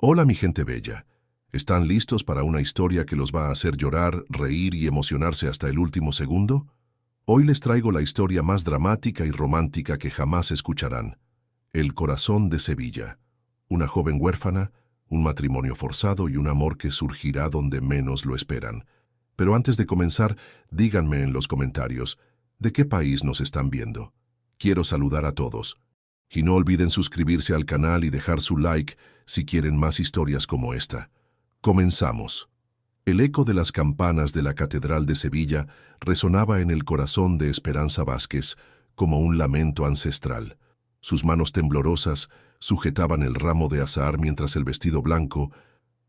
Hola mi gente bella. ¿Están listos para una historia que los va a hacer llorar, reír y emocionarse hasta el último segundo? Hoy les traigo la historia más dramática y romántica que jamás escucharán. El corazón de Sevilla. Una joven huérfana, un matrimonio forzado y un amor que surgirá donde menos lo esperan. Pero antes de comenzar, díganme en los comentarios, ¿de qué país nos están viendo? Quiero saludar a todos. Y no olviden suscribirse al canal y dejar su like si quieren más historias como esta. Comenzamos. El eco de las campanas de la Catedral de Sevilla resonaba en el corazón de Esperanza Vázquez como un lamento ancestral. Sus manos temblorosas sujetaban el ramo de azahar mientras el vestido blanco,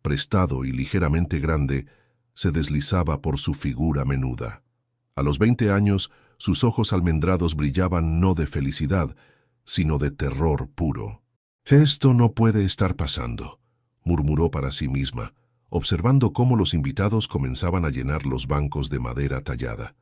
prestado y ligeramente grande, se deslizaba por su figura menuda. A los 20 años, sus ojos almendrados brillaban no de felicidad, sino de terror puro. «Esto no puede estar pasando», murmuró para sí misma, observando cómo los invitados comenzaban a llenar los bancos de madera tallada.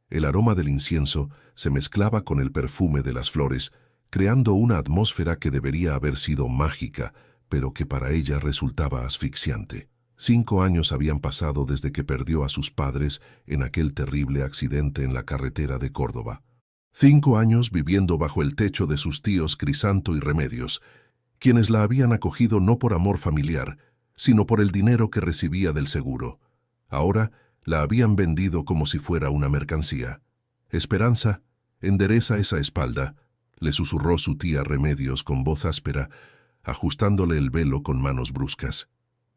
El aroma del incienso se mezclaba con el perfume de las flores, creando una atmósfera que debería haber sido mágica, pero que para ella resultaba asfixiante. 5 años habían pasado desde que perdió a sus padres en aquel terrible accidente en la carretera de Córdoba. 5 años viviendo bajo el techo de sus tíos Crisanto y Remedios, quienes la habían acogido no por amor familiar, sino por el dinero que recibía del seguro. Ahora la habían vendido como si fuera una mercancía. «Esperanza, endereza esa espalda», le susurró su tía Remedios con voz áspera, ajustándole el velo con manos bruscas.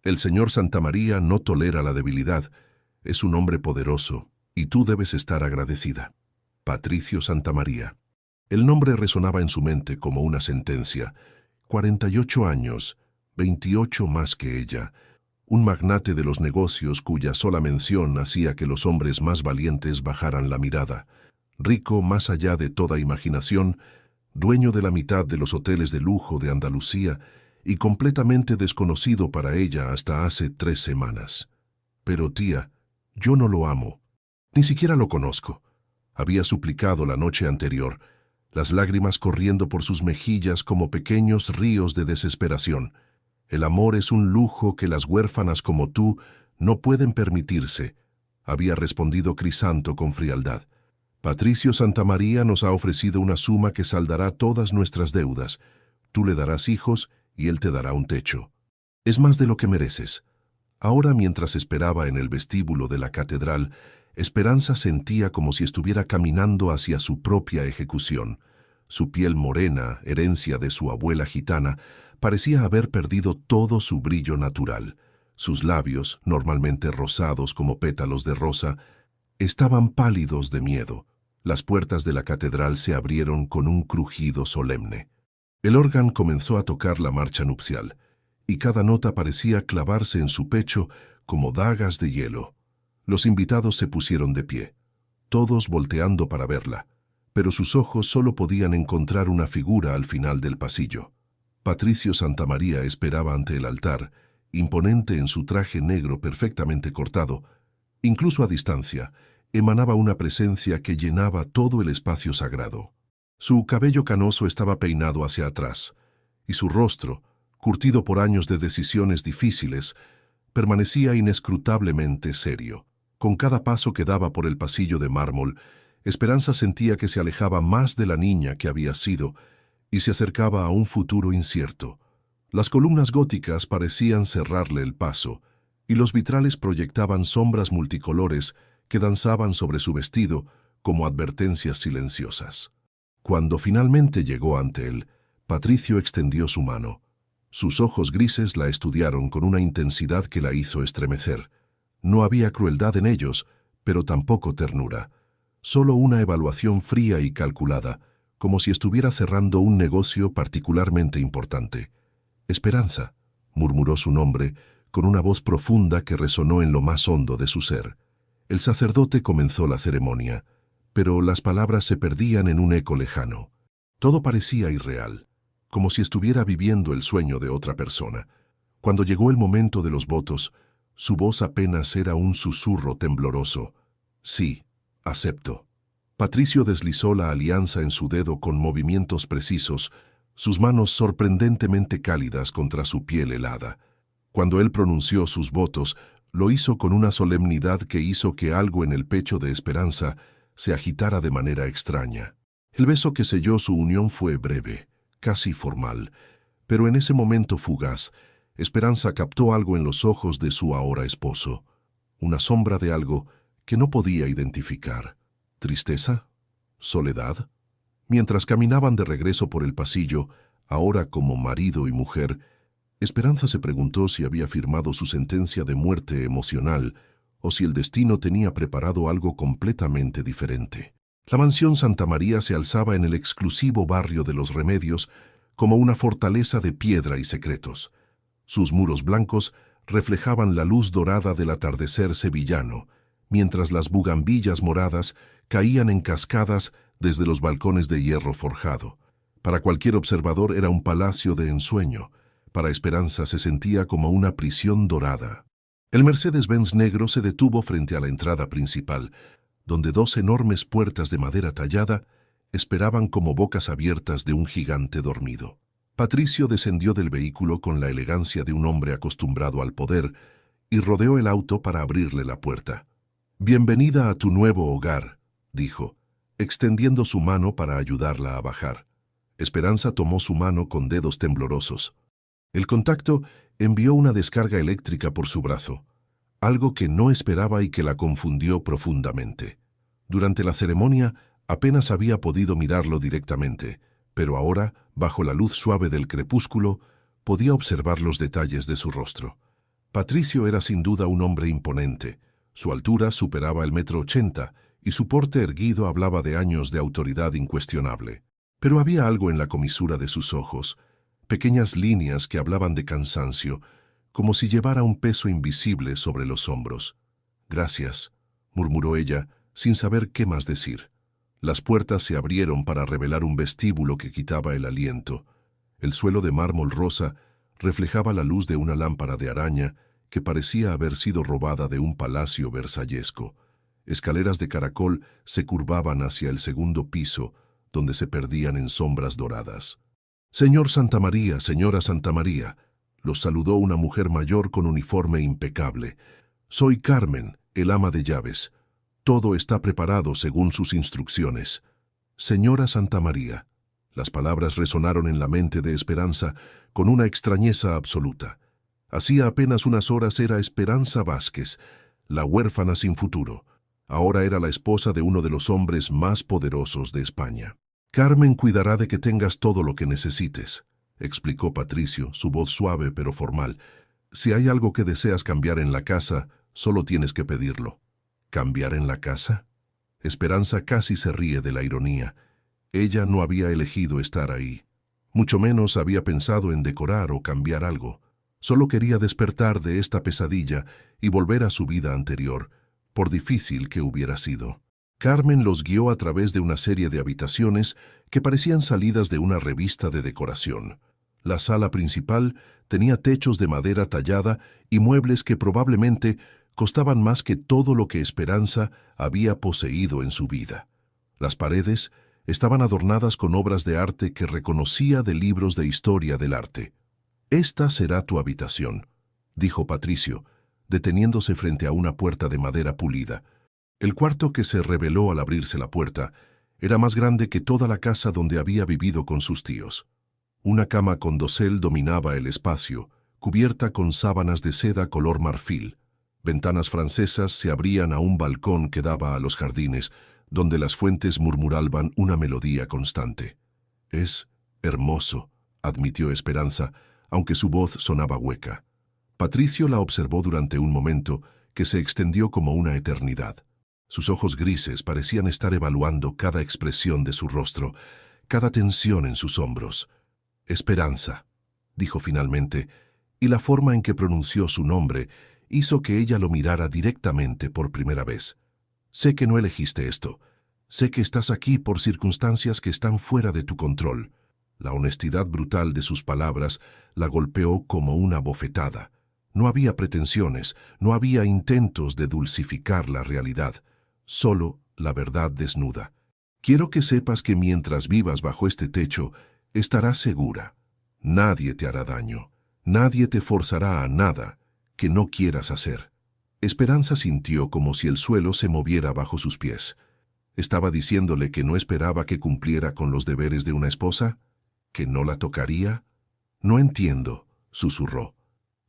«El señor Santamaría no tolera la debilidad. Es un hombre poderoso, y tú debes estar agradecida». Patricio Santamaría. El nombre resonaba en su mente como una sentencia. 48 años, 28 más que ella. Un magnate de los negocios cuya sola mención hacía que los hombres más valientes bajaran la mirada. Rico más allá de toda imaginación, dueño de la mitad de los hoteles de lujo de Andalucía y completamente desconocido para ella hasta hace 3 semanas. «Pero tía, yo no lo amo. Ni siquiera lo conozco», había suplicado la noche anterior, las lágrimas corriendo por sus mejillas como pequeños ríos de desesperación. «El amor es un lujo que las huérfanas como tú no pueden permitirse», había respondido Crisanto con frialdad. «Patricio Santamaría nos ha ofrecido una suma que saldará todas nuestras deudas. Tú le darás hijos y él te dará un techo. Es más de lo que mereces». Ahora, mientras esperaba en el vestíbulo de la catedral, Esperanza sentía como si estuviera caminando hacia su propia ejecución. Su piel morena, herencia de su abuela gitana, parecía haber perdido todo su brillo natural. Sus labios, normalmente rosados como pétalos de rosa, estaban pálidos de miedo. Las puertas de la catedral se abrieron con un crujido solemne. El órgano comenzó a tocar la marcha nupcial, y cada nota parecía clavarse en su pecho como dagas de hielo. Los invitados se pusieron de pie, todos volteando para verla, pero sus ojos solo podían encontrar una figura al final del pasillo. Patricio Santamaría esperaba ante el altar, imponente en su traje negro perfectamente cortado. Incluso a distancia, emanaba una presencia que llenaba todo el espacio sagrado. Su cabello canoso estaba peinado hacia atrás, y su rostro, curtido por años de decisiones difíciles, permanecía inescrutablemente serio. Con cada paso que daba por el pasillo de mármol, Esperanza sentía que se alejaba más de la niña que había sido y se acercaba a un futuro incierto. Las columnas góticas parecían cerrarle el paso, y los vitrales proyectaban sombras multicolores que danzaban sobre su vestido como advertencias silenciosas. Cuando finalmente llegó ante él, Patricio extendió su mano. Sus ojos grises la estudiaron con una intensidad que la hizo estremecer. No había crueldad en ellos, pero tampoco ternura. Solo una evaluación fría y calculada, como si estuviera cerrando un negocio particularmente importante. «Esperanza», murmuró su nombre, con una voz profunda que resonó en lo más hondo de su ser. El sacerdote comenzó la ceremonia, pero las palabras se perdían en un eco lejano. Todo parecía irreal, como si estuviera viviendo el sueño de otra persona. Cuando llegó el momento de los votos, su voz apenas era un susurro tembloroso. «Sí, acepto». Patricio deslizó la alianza en su dedo con movimientos precisos, sus manos sorprendentemente cálidas contra su piel helada. Cuando él pronunció sus votos, lo hizo con una solemnidad que hizo que algo en el pecho de Esperanza se agitara de manera extraña. El beso que selló su unión fue breve, casi formal, pero en ese momento fugaz, Esperanza captó algo en los ojos de su ahora esposo, una sombra de algo que no podía identificar. ¿Tristeza? ¿Soledad? Mientras caminaban de regreso por el pasillo, ahora como marido y mujer, Esperanza se preguntó si había firmado su sentencia de muerte emocional o si el destino tenía preparado algo completamente diferente. La mansión Santa María se alzaba en el exclusivo barrio de Los Remedios como una fortaleza de piedra y secretos. Sus muros blancos reflejaban la luz dorada del atardecer sevillano, mientras las bugambillas moradas caían en cascadas desde los balcones de hierro forjado. Para cualquier observador era un palacio de ensueño. Para Esperanza se sentía como una prisión dorada. El Mercedes-Benz negro se detuvo frente a la entrada principal, donde dos enormes puertas de madera tallada esperaban como bocas abiertas de un gigante dormido. Patricio descendió del vehículo con la elegancia de un hombre acostumbrado al poder y rodeó el auto para abrirle la puerta. «Bienvenida a tu nuevo hogar», dijo, extendiendo su mano para ayudarla a bajar. Esperanza tomó su mano con dedos temblorosos. El contacto envió una descarga eléctrica por su brazo, algo que no esperaba y que la confundió profundamente. Durante la ceremonia apenas había podido mirarlo directamente, pero ahora, bajo la luz suave del crepúsculo, podía observar los detalles de su rostro. Patricio era sin duda un hombre imponente. Su altura superaba el 1,80 m y su porte erguido hablaba de años de autoridad incuestionable. Pero había algo en la comisura de sus ojos, pequeñas líneas que hablaban de cansancio, como si llevara un peso invisible sobre los hombros. «Gracias», murmuró ella, sin saber qué más decir. Las puertas se abrieron para revelar un vestíbulo que quitaba el aliento. El suelo de mármol rosa reflejaba la luz de una lámpara de araña que parecía haber sido robada de un palacio versallesco. Escaleras de caracol se curvaban hacia el segundo piso, donde se perdían en sombras doradas. «Señor Santamaría, señora Santamaría», los saludó una mujer mayor con uniforme impecable. «Soy Carmen, el ama de llaves. Todo está preparado según sus instrucciones». «Señora Santamaría». Las palabras resonaron en la mente de Esperanza con una extrañeza absoluta. Hacía apenas unas horas era Esperanza Vázquez, la huérfana sin futuro. Ahora era la esposa de uno de los hombres más poderosos de España. «Carmen cuidará de que tengas todo lo que necesites», explicó Patricio, su voz suave pero formal. «Si hay algo que deseas cambiar en la casa, solo tienes que pedirlo». «¿Cambiar en la casa?» Esperanza casi se ríe de la ironía. Ella no había elegido estar ahí. Mucho menos había pensado en decorar o cambiar algo. Solo quería despertar de esta pesadilla y volver a su vida anterior, por difícil que hubiera sido. Carmen los guió a través de una serie de habitaciones que parecían salidas de una revista de decoración. La sala principal tenía techos de madera tallada y muebles que probablemente costaban más que todo lo que Esperanza había poseído en su vida. Las paredes estaban adornadas con obras de arte que reconocía de libros de historia del arte. «Esta será tu habitación», dijo Patricio, deteniéndose frente a una puerta de madera pulida. El cuarto que se reveló al abrirse la puerta era más grande que toda la casa donde había vivido con sus tíos. Una cama con dosel dominaba el espacio, cubierta con sábanas de seda color marfil. Ventanas francesas se abrían a un balcón que daba a los jardines, donde las fuentes murmuraban una melodía constante. «Es hermoso», admitió Esperanza, aunque su voz sonaba hueca. Patricio la observó durante un momento que se extendió como una eternidad. Sus ojos grises parecían estar evaluando cada expresión de su rostro, cada tensión en sus hombros. «Esperanza», dijo finalmente, y la forma en que pronunció su nombre hizo que ella lo mirara directamente por primera vez. «Sé que no elegiste esto. Sé que estás aquí por circunstancias que están fuera de tu control». La honestidad brutal de sus palabras la golpeó como una bofetada. No había pretensiones, no había intentos de dulcificar la realidad, solo la verdad desnuda. «Quiero que sepas que mientras vivas bajo este techo, estarás segura. Nadie te hará daño. Nadie te forzará a nada que no quieras hacer. Esperanza sintió como si el suelo se moviera bajo sus pies. ¿Estaba diciéndole que no esperaba que cumpliera con los deberes de una esposa? ¿Que no la tocaría? No entiendo, susurró.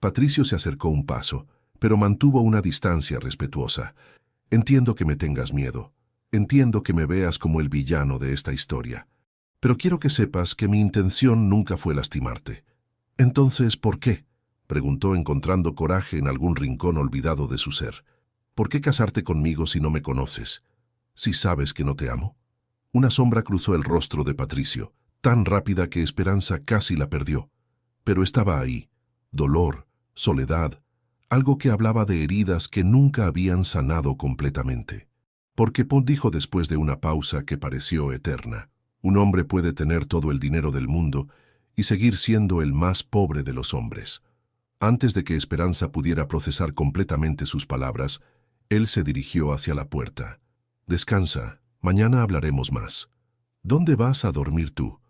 Patricio se acercó un paso, pero mantuvo una distancia respetuosa. Entiendo que me tengas miedo. Entiendo que me veas como el villano de esta historia. Pero quiero que sepas que mi intención nunca fue lastimarte. Entonces, ¿por qué?, preguntó encontrando coraje en algún rincón olvidado de su ser. ¿Por qué casarte conmigo si no me conoces? ¿Si sabes que no te amo? Una sombra cruzó el rostro de Patricio, tan rápida que Esperanza casi la perdió. Pero estaba ahí. Dolor, soledad, algo que hablaba de heridas que nunca habían sanado completamente. Porque Paul dijo después de una pausa que pareció eterna: un hombre puede tener todo el dinero del mundo y seguir siendo el más pobre de los hombres. Antes de que Esperanza pudiera procesar completamente sus palabras, él se dirigió hacia la puerta. Descansa, mañana hablaremos más. ¿Dónde vas a dormir tú?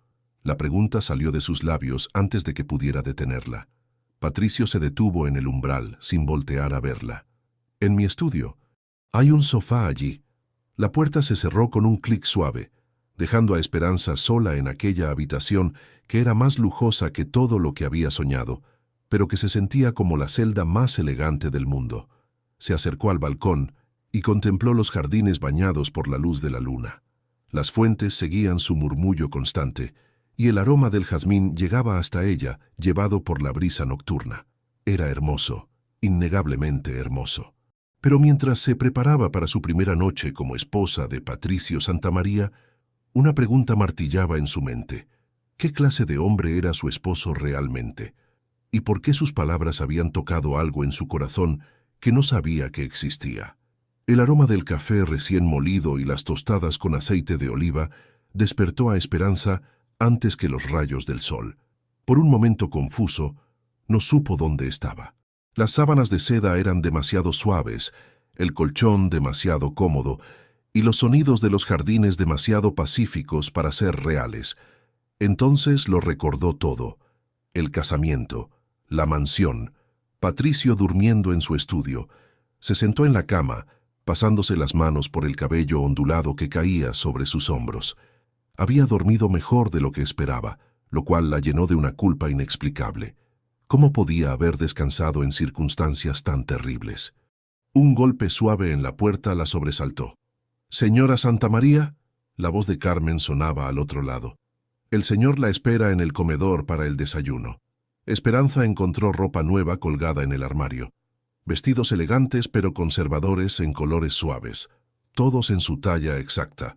La pregunta salió de sus labios antes de que pudiera detenerla. Patricio se detuvo en el umbral, sin voltear a verla. En mi estudio. Hay un sofá allí. La puerta se cerró con un clic suave, dejando a Esperanza sola en aquella habitación que era más lujosa que todo lo que había soñado, pero que se sentía como la celda más elegante del mundo. Se acercó al balcón y contempló los jardines bañados por la luz de la luna. Las fuentes seguían su murmullo constante, y el aroma del jazmín llegaba hasta ella, llevado por la brisa nocturna. Era hermoso, innegablemente hermoso. Pero mientras se preparaba para su primera noche como esposa de Patricio Santamaría, una pregunta martillaba en su mente. ¿Qué clase de hombre era su esposo realmente? ¿Y por qué sus palabras habían tocado algo en su corazón que no sabía que existía? El aroma del café recién molido y las tostadas con aceite de oliva despertó a Esperanza antes que los rayos del sol. Por un momento confuso, no supo dónde estaba. Las sábanas de seda eran demasiado suaves, el colchón demasiado cómodo y los sonidos de los jardines demasiado pacíficos para ser reales. Entonces lo recordó todo: el casamiento, la mansión, Patricio durmiendo en su estudio. Se sentó en la cama, pasándose las manos por el cabello ondulado que caía sobre sus hombros. Había dormido mejor de lo que esperaba, lo cual la llenó de una culpa inexplicable. ¿Cómo podía haber descansado en circunstancias tan terribles? Un golpe suave en la puerta la sobresaltó. «¿Señora Santamaría?». La voz de Carmen sonaba al otro lado. «El señor la espera en el comedor para el desayuno». Esperanza encontró ropa nueva colgada en el armario. Vestidos elegantes pero conservadores en colores suaves, todos en su talla exacta.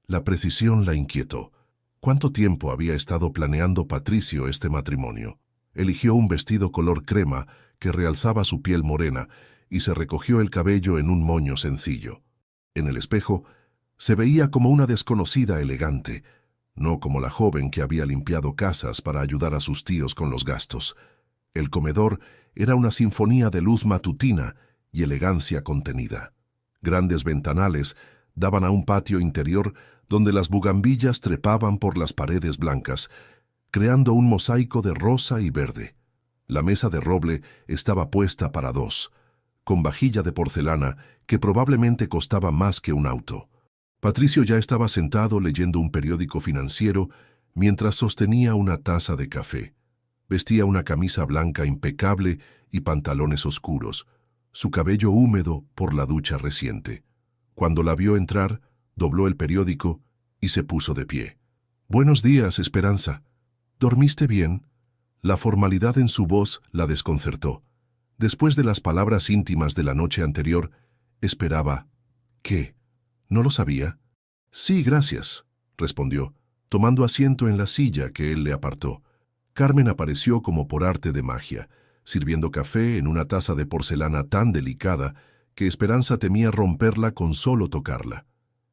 La precisión la inquietó. ¿Cuánto tiempo había estado planeando Patricio este matrimonio? Eligió un vestido color crema que realzaba su piel morena y se recogió el cabello en un moño sencillo. En el espejo se veía como una desconocida elegante, no como la joven que había limpiado casas para ayudar a sus tíos con los gastos. El comedor era una sinfonía de luz matutina y elegancia contenida. Grandes ventanales daban a un patio interior donde las bugambillas trepaban por las paredes blancas, creando un mosaico de rosa y verde. La mesa de roble estaba puesta para dos, con vajilla de porcelana que probablemente costaba más que un auto. Patricio ya estaba sentado leyendo un periódico financiero mientras sostenía una taza de café. Vestía una camisa blanca impecable y pantalones oscuros, su cabello húmedo por la ducha reciente. Cuando la vio entrar, dobló el periódico y se puso de pie. «Buenos días, Esperanza. ¿Dormiste bien?». La formalidad en su voz la desconcertó. Después de las palabras íntimas de la noche anterior, esperaba. ¿Qué? ¿No lo sabía? «Sí, gracias», respondió, tomando asiento en la silla que él le apartó. Carmen apareció como por arte de magia, sirviendo café en una taza de porcelana tan delicada que Esperanza temía romperla con solo tocarla.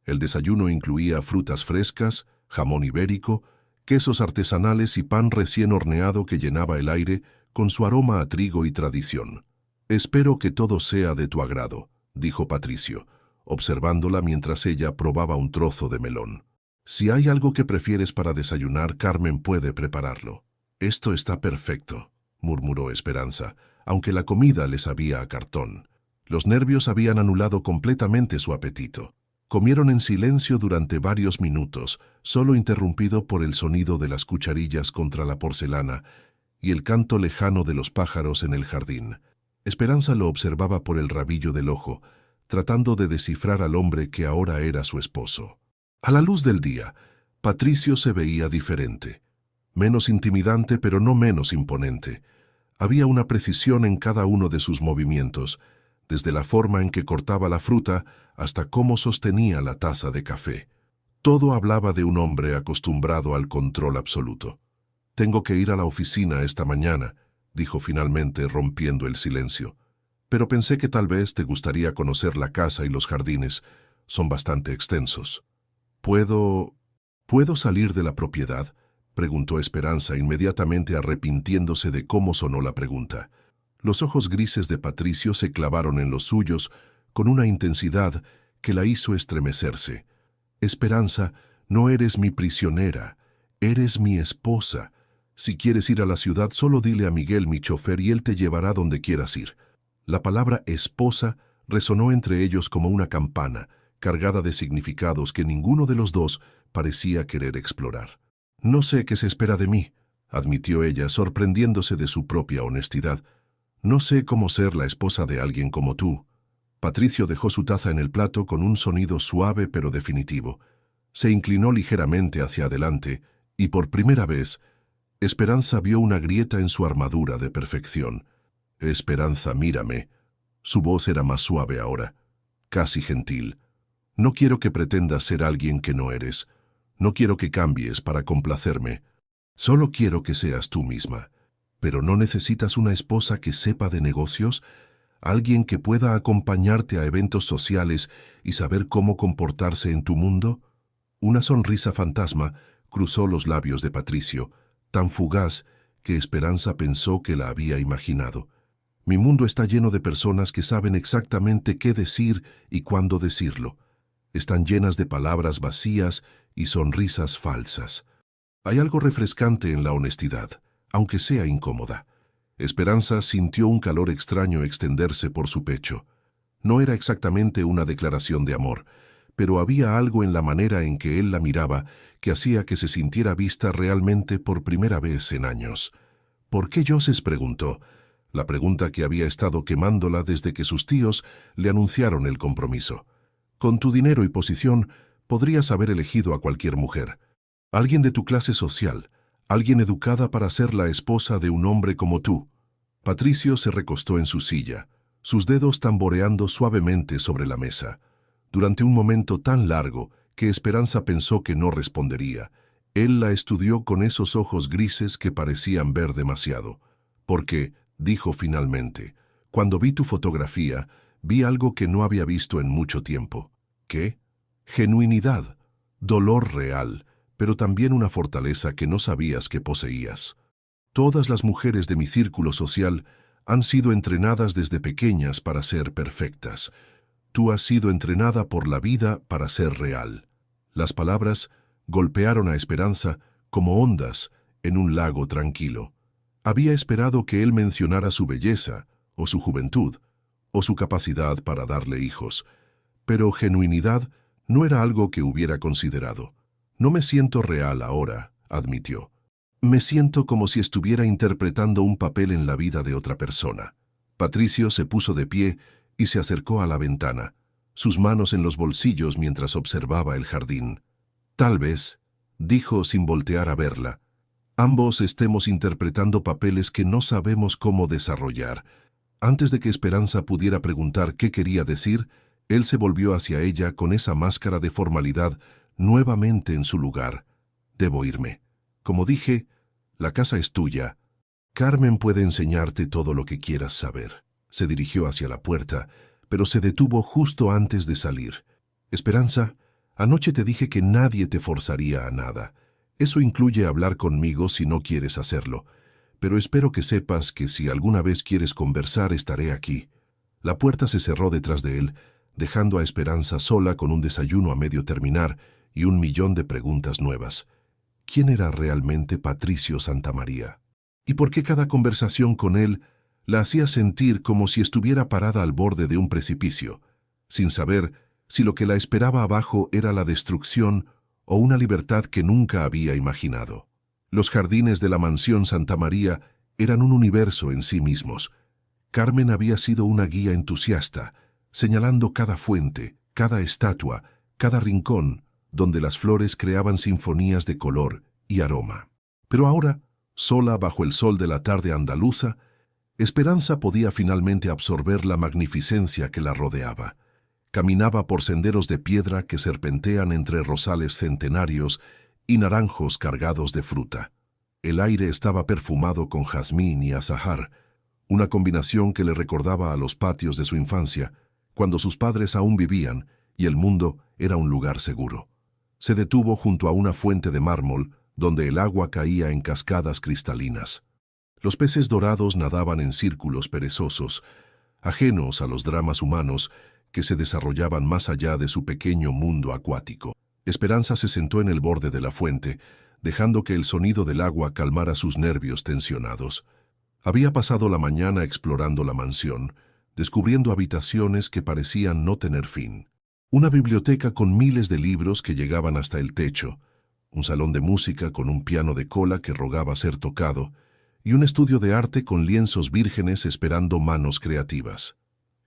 El desayuno incluía frutas frescas, jamón ibérico, quesos artesanales y pan recién horneado que llenaba el aire con su aroma a trigo y tradición. «Espero que todo sea de tu agrado», dijo Patricio, observándola mientras ella probaba un trozo de melón. «Si hay algo que prefieres para desayunar, Carmen puede prepararlo». «Esto está perfecto». murmuró Esperanza, aunque la comida le sabía a cartón. Los nervios habían anulado completamente su apetito. Comieron en silencio durante varios minutos, solo interrumpido por el sonido de las cucharillas contra la porcelana y el canto lejano de los pájaros en el jardín. Esperanza lo observaba por el rabillo del ojo, tratando de descifrar al hombre que ahora era su esposo. A la luz del día, Patricio se veía diferente. Menos intimidante, pero no menos imponente. Había una precisión en cada uno de sus movimientos, desde la forma en que cortaba la fruta hasta cómo sostenía la taza de café. Todo hablaba de un hombre acostumbrado al control absoluto. «Tengo que ir a la oficina esta mañana», dijo finalmente, rompiendo el silencio. «Pero pensé que tal vez te gustaría conocer la casa y los jardines. Son bastante extensos». ¿Puedo salir de la propiedad?», preguntó Esperanza, inmediatamente arrepintiéndose de cómo sonó la pregunta. Los ojos grises de Patricio se clavaron en los suyos con una intensidad que la hizo estremecerse. «Esperanza, no eres mi prisionera, eres mi esposa. Si quieres ir a la ciudad, solo dile a Miguel, mi chofer, y él te llevará donde quieras ir». La palabra esposa resonó entre ellos como una campana, cargada de significados que ninguno de los dos parecía querer explorar. «No sé qué se espera de mí», admitió ella, sorprendiéndose de su propia honestidad. «No sé cómo ser la esposa de alguien como tú». Patricio dejó su taza en el plato con un sonido suave pero definitivo. Se inclinó ligeramente hacia adelante y por primera vez, Esperanza vio una grieta en su armadura de perfección. «Esperanza, mírame». Su voz era más suave ahora, casi gentil. «No quiero que pretendas ser alguien que no eres. No quiero que cambies para complacerme. Solo quiero que seas tú misma. Pero ¿no necesitas una esposa que sepa de negocios? ¿Alguien que pueda acompañarte a eventos sociales y saber cómo comportarse en tu mundo?» Una sonrisa fantasma cruzó los labios de Patricio, tan fugaz que Esperanza pensó que la había imaginado. «Mi mundo está lleno de personas que saben exactamente qué decir y cuándo decirlo. Están llenas de palabras vacías y sonrisas falsas. Hay algo refrescante en la honestidad, aunque sea incómoda». Esperanza sintió un calor extraño extenderse por su pecho. No era exactamente una declaración de amor, pero había algo en la manera en que él la miraba que hacía que se sintiera vista realmente por primera vez en años. «¿Por qué Joses?», preguntó, la pregunta que había estado quemándola desde que sus tíos le anunciaron el compromiso. «Con tu dinero y posición, podrías haber elegido a cualquier mujer. Alguien de tu clase social, alguien educada para ser la esposa de un hombre como tú». Patricio se recostó en su silla, sus dedos tamboreando suavemente sobre la mesa. Durante un momento tan largo que Esperanza pensó que no respondería, él la estudió con esos ojos grises que parecían ver demasiado. «Porque», dijo finalmente, «cuando vi tu fotografía, vi algo que no había visto en mucho tiempo». «¿Qué?». «Genuinidad, dolor real, pero también una fortaleza que no sabías que poseías. Todas las mujeres de mi círculo social han sido entrenadas desde pequeñas para ser perfectas. Tú has sido entrenada por la vida para ser real». Las palabras golpearon a Esperanza como ondas en un lago tranquilo. Había esperado que él mencionara su belleza, o su juventud, o su capacidad para darle hijos, pero genuinidad no era algo que hubiera considerado. «No me siento real ahora», admitió. «Me siento como si estuviera interpretando un papel en la vida de otra persona». Patricio se puso de pie y se acercó a la ventana, sus manos en los bolsillos mientras observaba el jardín. «Tal vez», dijo sin voltear a verla, «ambos estemos interpretando papeles que no sabemos cómo desarrollar». Antes de que Esperanza pudiera preguntar qué quería decir, él se volvió hacia ella con esa máscara de formalidad nuevamente en su lugar. «Debo irme. Como dije, la casa es tuya. Carmen puede enseñarte todo lo que quieras saber». Se dirigió hacia la puerta, pero se detuvo justo antes de salir. «Esperanza, anoche te dije que nadie te forzaría a nada. Eso incluye hablar conmigo si no quieres hacerlo. Pero espero que sepas que si alguna vez quieres conversar, estaré aquí». La puerta se cerró detrás de él, dejando a Esperanza sola con un desayuno a medio terminar y 1.000.000 de preguntas nuevas. ¿Quién era realmente Patricio Santamaría? ¿Y por qué cada conversación con él la hacía sentir como si estuviera parada al borde de un precipicio, sin saber si lo que la esperaba abajo era la destrucción o una libertad que nunca había imaginado? Los jardines de la mansión Santa María eran un universo en sí mismos. Carmen había sido una guía entusiasta, señalando cada fuente, cada estatua, cada rincón, donde las flores creaban sinfonías de color y aroma. Pero ahora, sola bajo el sol de la tarde andaluza, Esperanza podía finalmente absorber la magnificencia que la rodeaba. Caminaba por senderos de piedra que serpentean entre rosales centenarios y naranjos cargados de fruta. El aire estaba perfumado con jazmín y azahar, una combinación que le recordaba a los patios de su infancia, cuando sus padres aún vivían y el mundo era un lugar seguro. Se detuvo junto a una fuente de mármol, donde el agua caía en cascadas cristalinas. Los peces dorados nadaban en círculos perezosos, ajenos a los dramas humanos que se desarrollaban más allá de su pequeño mundo acuático. Esperanza se sentó en el borde de la fuente, dejando que el sonido del agua calmara sus nervios tensionados. Había pasado la mañana explorando la mansión, descubriendo habitaciones que parecían no tener fin. Una biblioteca con miles de libros que llegaban hasta el techo, un salón de música con un piano de cola que rogaba ser tocado, y un estudio de arte con lienzos vírgenes esperando manos creativas.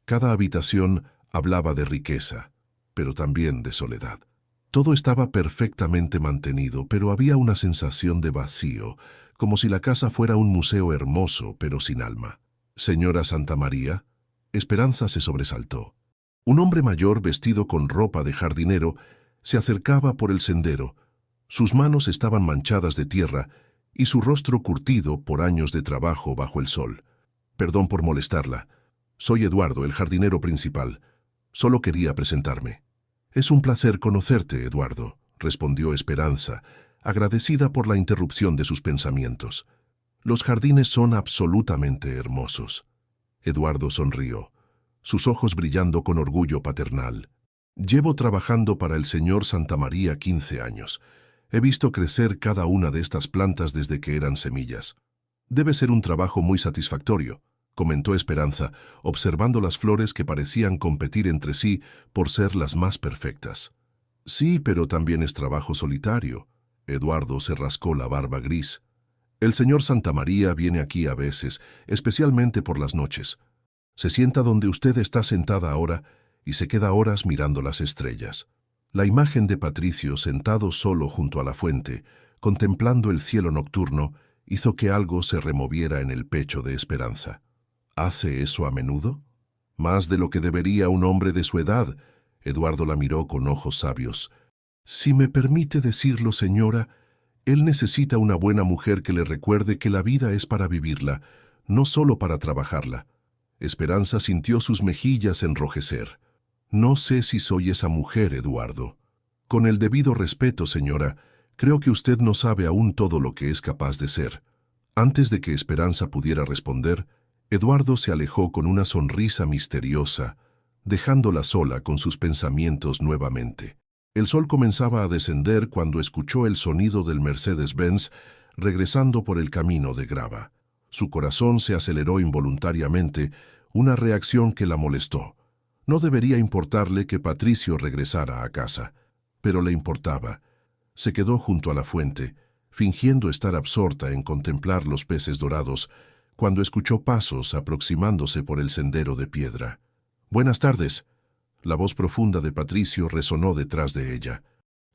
Cada habitación hablaba de riqueza, pero también de soledad. Todo estaba perfectamente mantenido, pero había una sensación de vacío, como si la casa fuera un museo hermoso, pero sin alma. «Señora Santa María», Esperanza se sobresaltó. Un hombre mayor vestido con ropa de jardinero se acercaba por el sendero. Sus manos estaban manchadas de tierra y su rostro curtido por años de trabajo bajo el sol. «Perdón por molestarla. Soy Eduardo, el jardinero principal. Solo quería presentarme». «Es un placer conocerte, Eduardo», respondió Esperanza, agradecida por la interrupción de sus pensamientos. «Los jardines son absolutamente hermosos». Eduardo sonrió, sus ojos brillando con orgullo paternal. «Llevo trabajando para el señor Santa María 15 años. He visto crecer cada una de estas plantas desde que eran semillas. Debe ser un trabajo muy satisfactorio», comentó Esperanza, observando las flores que parecían competir entre sí por ser las más perfectas. «Sí, pero también es trabajo solitario». Eduardo se rascó la barba gris. «El señor Santa María viene aquí a veces, especialmente por las noches. Se sienta donde usted está sentada ahora y se queda horas mirando las estrellas». La imagen de Patricio sentado solo junto a la fuente, contemplando el cielo nocturno, hizo que algo se removiera en el pecho de Esperanza. «¿Hace eso a menudo?» «Más de lo que debería un hombre de su edad». Eduardo la miró con ojos sabios. «Si me permite decirlo, señora, él necesita una buena mujer que le recuerde que la vida es para vivirla, no solo para trabajarla». Esperanza sintió sus mejillas enrojecer. «No sé si soy esa mujer, Eduardo. Con el debido respeto, señora, creo que usted no sabe aún todo lo que es capaz de ser». Antes de que Esperanza pudiera responder, Eduardo se alejó con una sonrisa misteriosa, dejándola sola con sus pensamientos nuevamente. El sol comenzaba a descender cuando escuchó el sonido del Mercedes-Benz regresando por el camino de grava. Su corazón se aceleró involuntariamente, una reacción que la molestó. No debería importarle que Patricio regresara a casa, pero le importaba. Se quedó junto a la fuente, fingiendo estar absorta en contemplar los peces dorados, cuando escuchó pasos aproximándose por el sendero de piedra. «Buenas tardes». La voz profunda de Patricio resonó detrás de ella.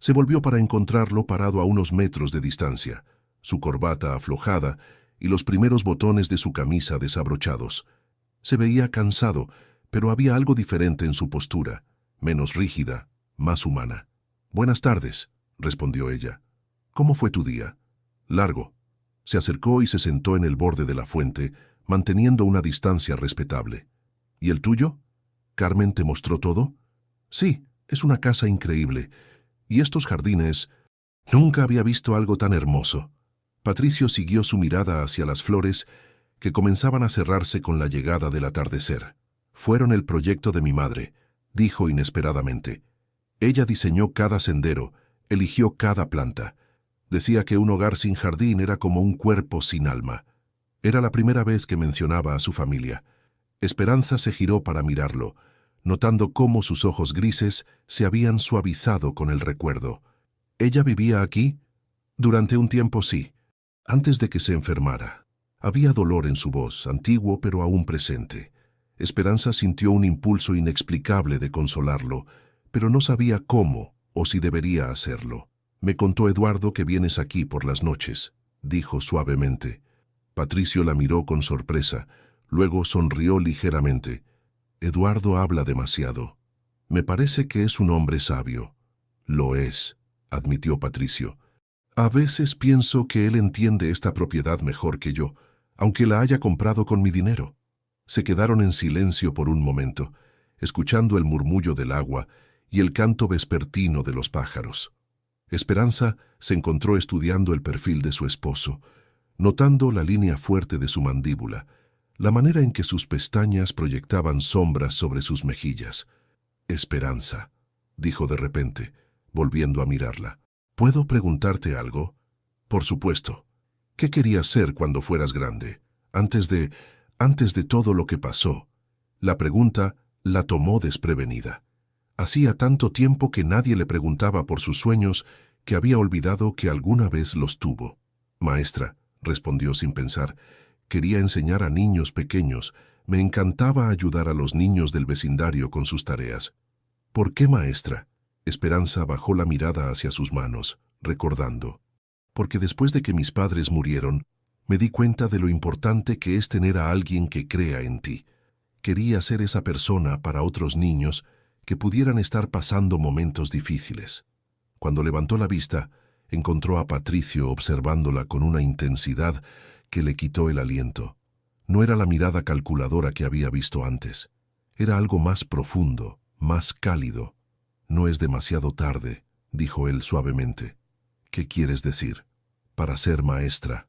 Se volvió para encontrarlo parado a unos metros de distancia, su corbata aflojada y los primeros botones de su camisa desabrochados. Se veía cansado, pero había algo diferente en su postura, menos rígida, más humana. «Buenas tardes», respondió ella. «¿Cómo fue tu día?» «Largo». Se acercó y se sentó en el borde de la fuente, manteniendo una distancia respetable. «¿Y el tuyo? ¿Carmen te mostró todo?» «Sí, es una casa increíble. Y estos jardines... Nunca había visto algo tan hermoso». Patricio siguió su mirada hacia las flores que comenzaban a cerrarse con la llegada del atardecer. «Fueron el proyecto de mi madre», dijo inesperadamente. «Ella diseñó cada sendero, eligió cada planta. Decía que un hogar sin jardín era como un cuerpo sin alma». Era la primera vez que mencionaba a su familia. Esperanza se giró para mirarlo, notando cómo sus ojos grises se habían suavizado con el recuerdo. ¿Ella vivía aquí? Durante un tiempo sí, antes de que se enfermara. Había dolor en su voz, antiguo pero aún presente. Esperanza sintió un impulso inexplicable de consolarlo, pero no sabía cómo o si debería hacerlo. «Me contó Eduardo que vienes aquí por las noches», dijo suavemente. Patricio la miró con sorpresa, luego sonrió ligeramente. «Eduardo habla demasiado. Me parece que es un hombre sabio». «Lo es», admitió Patricio. «A veces pienso que él entiende esta propiedad mejor que yo, aunque la haya comprado con mi dinero». Se quedaron en silencio por un momento, escuchando el murmullo del agua y el canto vespertino de los pájaros. Esperanza se encontró estudiando el perfil de su esposo, notando la línea fuerte de su mandíbula, la manera en que sus pestañas proyectaban sombras sobre sus mejillas. «Esperanza», dijo de repente, volviendo a mirarla. «¿Puedo preguntarte algo?» «Por supuesto. ¿Qué querías ser cuando fueras grande? Antes de todo lo que pasó». La pregunta la tomó desprevenida. Hacía tanto tiempo que nadie le preguntaba por sus sueños que había olvidado que alguna vez los tuvo. «Maestra», respondió sin pensar, «quería enseñar a niños pequeños. Me encantaba ayudar a los niños del vecindario con sus tareas». «¿Por qué, maestra?» Esperanza bajó la mirada hacia sus manos, recordando. «Porque después de que mis padres murieron, me di cuenta de lo importante que es tener a alguien que crea en ti. Quería ser esa persona para otros niños que pudieran estar pasando momentos difíciles». Cuando levantó la vista, encontró a Patricio observándola con una intensidad que le quitó el aliento. No era la mirada calculadora que había visto antes. Era algo más profundo, más cálido. «No es demasiado tarde», dijo él suavemente. «¿Qué quieres decir?» «Para ser maestra.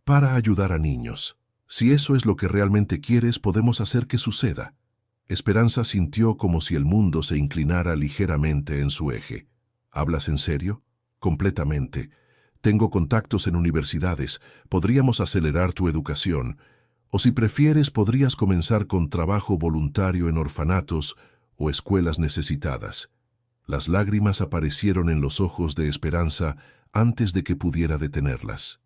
Para ayudar a niños. Si eso es lo que realmente quieres, podemos hacer que suceda». Esperanza sintió como si el mundo se inclinara ligeramente en su eje. «¿Hablas en serio?» «Completamente. Tengo contactos en universidades. Podríamos acelerar tu educación. O si prefieres, podrías comenzar con trabajo voluntario en orfanatos o escuelas necesitadas». Las lágrimas aparecieron en los ojos de Esperanza antes de que pudiera detenerlas.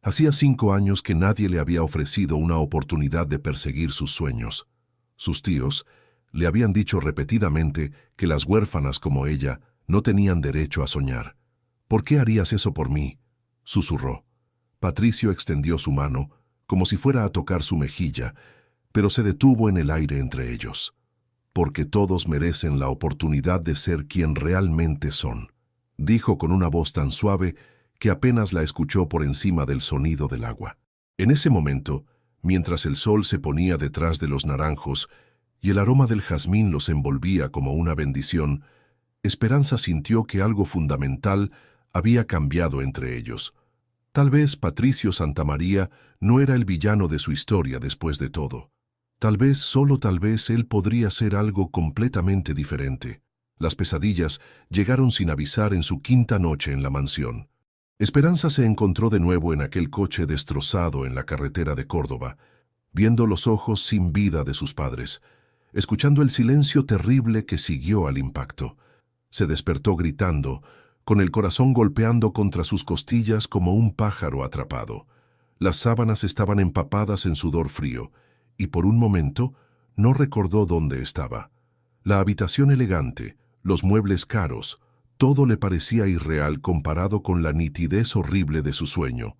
Hacía 5 años que nadie le había ofrecido una oportunidad de perseguir sus sueños. Sus tíos le habían dicho repetidamente que las huérfanas como ella no tenían derecho a soñar. «¿Por qué harías eso por mí?», susurró. Patricio extendió su mano, como si fuera a tocar su mejilla, pero se detuvo en el aire entre ellos. «Porque todos merecen la oportunidad de ser quien realmente son», dijo con una voz tan suave que apenas la escuchó por encima del sonido del agua. En ese momento, mientras el sol se ponía detrás de los naranjos y el aroma del jazmín los envolvía como una bendición, Esperanza sintió que algo fundamental había cambiado entre ellos. Tal vez Patricio Santamaría no era el villano de su historia después de todo. Tal vez, solo tal vez, él podría ser algo completamente diferente. Las pesadillas llegaron sin avisar en su 5ª noche en la mansión. Esperanza se encontró de nuevo en aquel coche destrozado en la carretera de Córdoba, viendo los ojos sin vida de sus padres, escuchando el silencio terrible que siguió al impacto. Se despertó gritando, con el corazón golpeando contra sus costillas como un pájaro atrapado. Las sábanas estaban empapadas en sudor frío, y por un momento no recordó dónde estaba. La habitación elegante, los muebles caros, todo le parecía irreal comparado con la nitidez horrible de su sueño.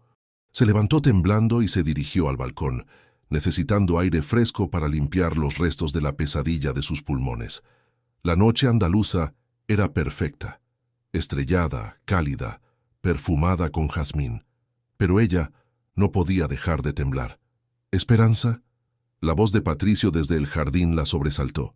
Se levantó temblando y se dirigió al balcón, necesitando aire fresco para limpiar los restos de la pesadilla de sus pulmones. La noche andaluza era perfecta, estrellada, cálida, perfumada con jazmín. Pero ella no podía dejar de temblar. «¿Esperanza?» La voz de Patricio desde el jardín la sobresaltó.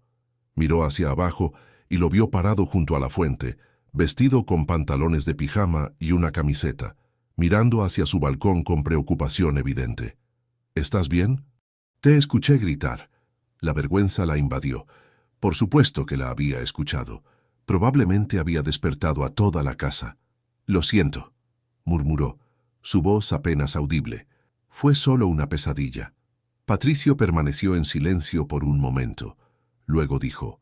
Miró hacia abajo y lo vio parado junto a la fuente, vestido con pantalones de pijama y una camiseta, mirando hacia su balcón con preocupación evidente. «¿Estás bien?» «Te escuché gritar». La vergüenza la invadió. Por supuesto que la había escuchado. Probablemente había despertado a toda la casa. «Lo siento», murmuró, su voz apenas audible. Fue solo una pesadilla. Patricio permaneció en silencio por un momento. Luego dijo,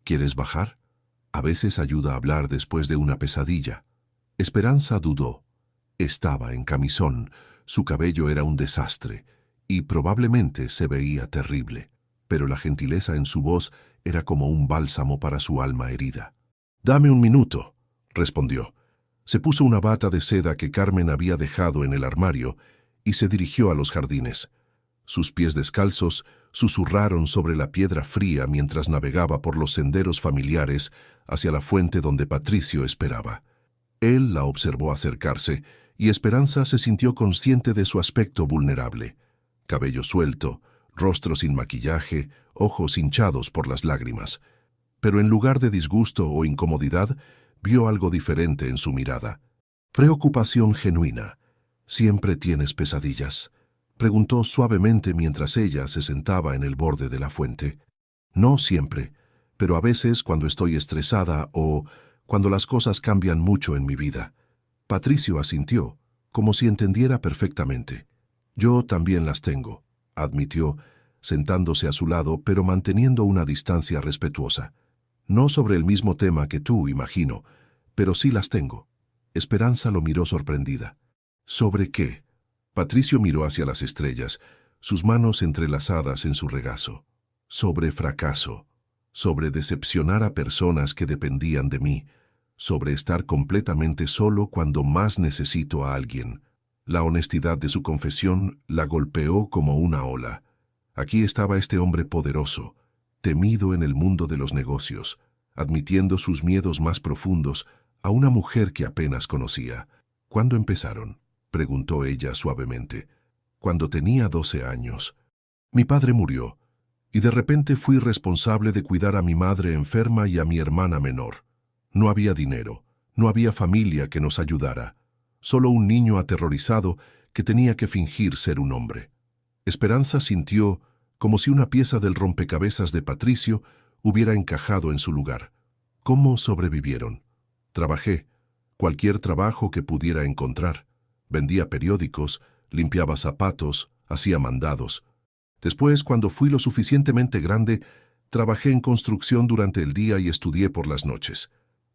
¿quieres bajar? A veces ayuda a hablar después de una pesadilla. Esperanza dudó. Estaba en camisón, su cabello era un desastre, y probablemente se veía terrible, pero la gentileza en su voz era como un bálsamo para su alma herida. «Dame un minuto», respondió. Se puso una bata de seda que Carmen había dejado en el armario y se dirigió a los jardines. Sus pies descalzos susurraron sobre la piedra fría mientras navegaba por los senderos familiares hacia la fuente donde Patricio esperaba. Él la observó acercarse y Esperanza se sintió consciente de su aspecto vulnerable. Cabello suelto, rostro sin maquillaje, ojos hinchados por las lágrimas. Pero en lugar de disgusto o incomodidad, vio algo diferente en su mirada. Preocupación genuina. «¿Siempre tienes pesadillas?», preguntó suavemente mientras ella se sentaba en el borde de la fuente. «No siempre, pero a veces cuando estoy estresada o cuando las cosas cambian mucho en mi vida». Patricio asintió, como si entendiera perfectamente. «Yo también las tengo», admitió, sentándose a su lado, pero manteniendo una distancia respetuosa. «No sobre el mismo tema que tú, imagino, pero sí las tengo». Esperanza lo miró sorprendida. «¿Sobre qué?». Patricio miró hacia las estrellas, sus manos entrelazadas en su regazo. «Sobre fracaso, sobre decepcionar a personas que dependían de mí, sobre estar completamente solo cuando más necesito a alguien». La honestidad de su confesión la golpeó como una ola. Aquí estaba este hombre poderoso, temido en el mundo de los negocios, admitiendo sus miedos más profundos a una mujer que apenas conocía. «¿Cuándo empezaron?», preguntó ella suavemente. «Cuando tenía 12 años. Mi padre murió, y de repente fui responsable de cuidar a mi madre enferma y a mi hermana menor. No había dinero, no había familia que nos ayudara, solo un niño aterrorizado que tenía que fingir ser un hombre». Esperanza sintió como si una pieza del rompecabezas de Patricio hubiera encajado en su lugar. «¿Cómo sobrevivieron?». «Trabajé, cualquier trabajo que pudiera encontrar. Vendía periódicos, limpiaba zapatos, hacía mandados. Después, cuando fui lo suficientemente grande, trabajé en construcción durante el día y estudié por las noches».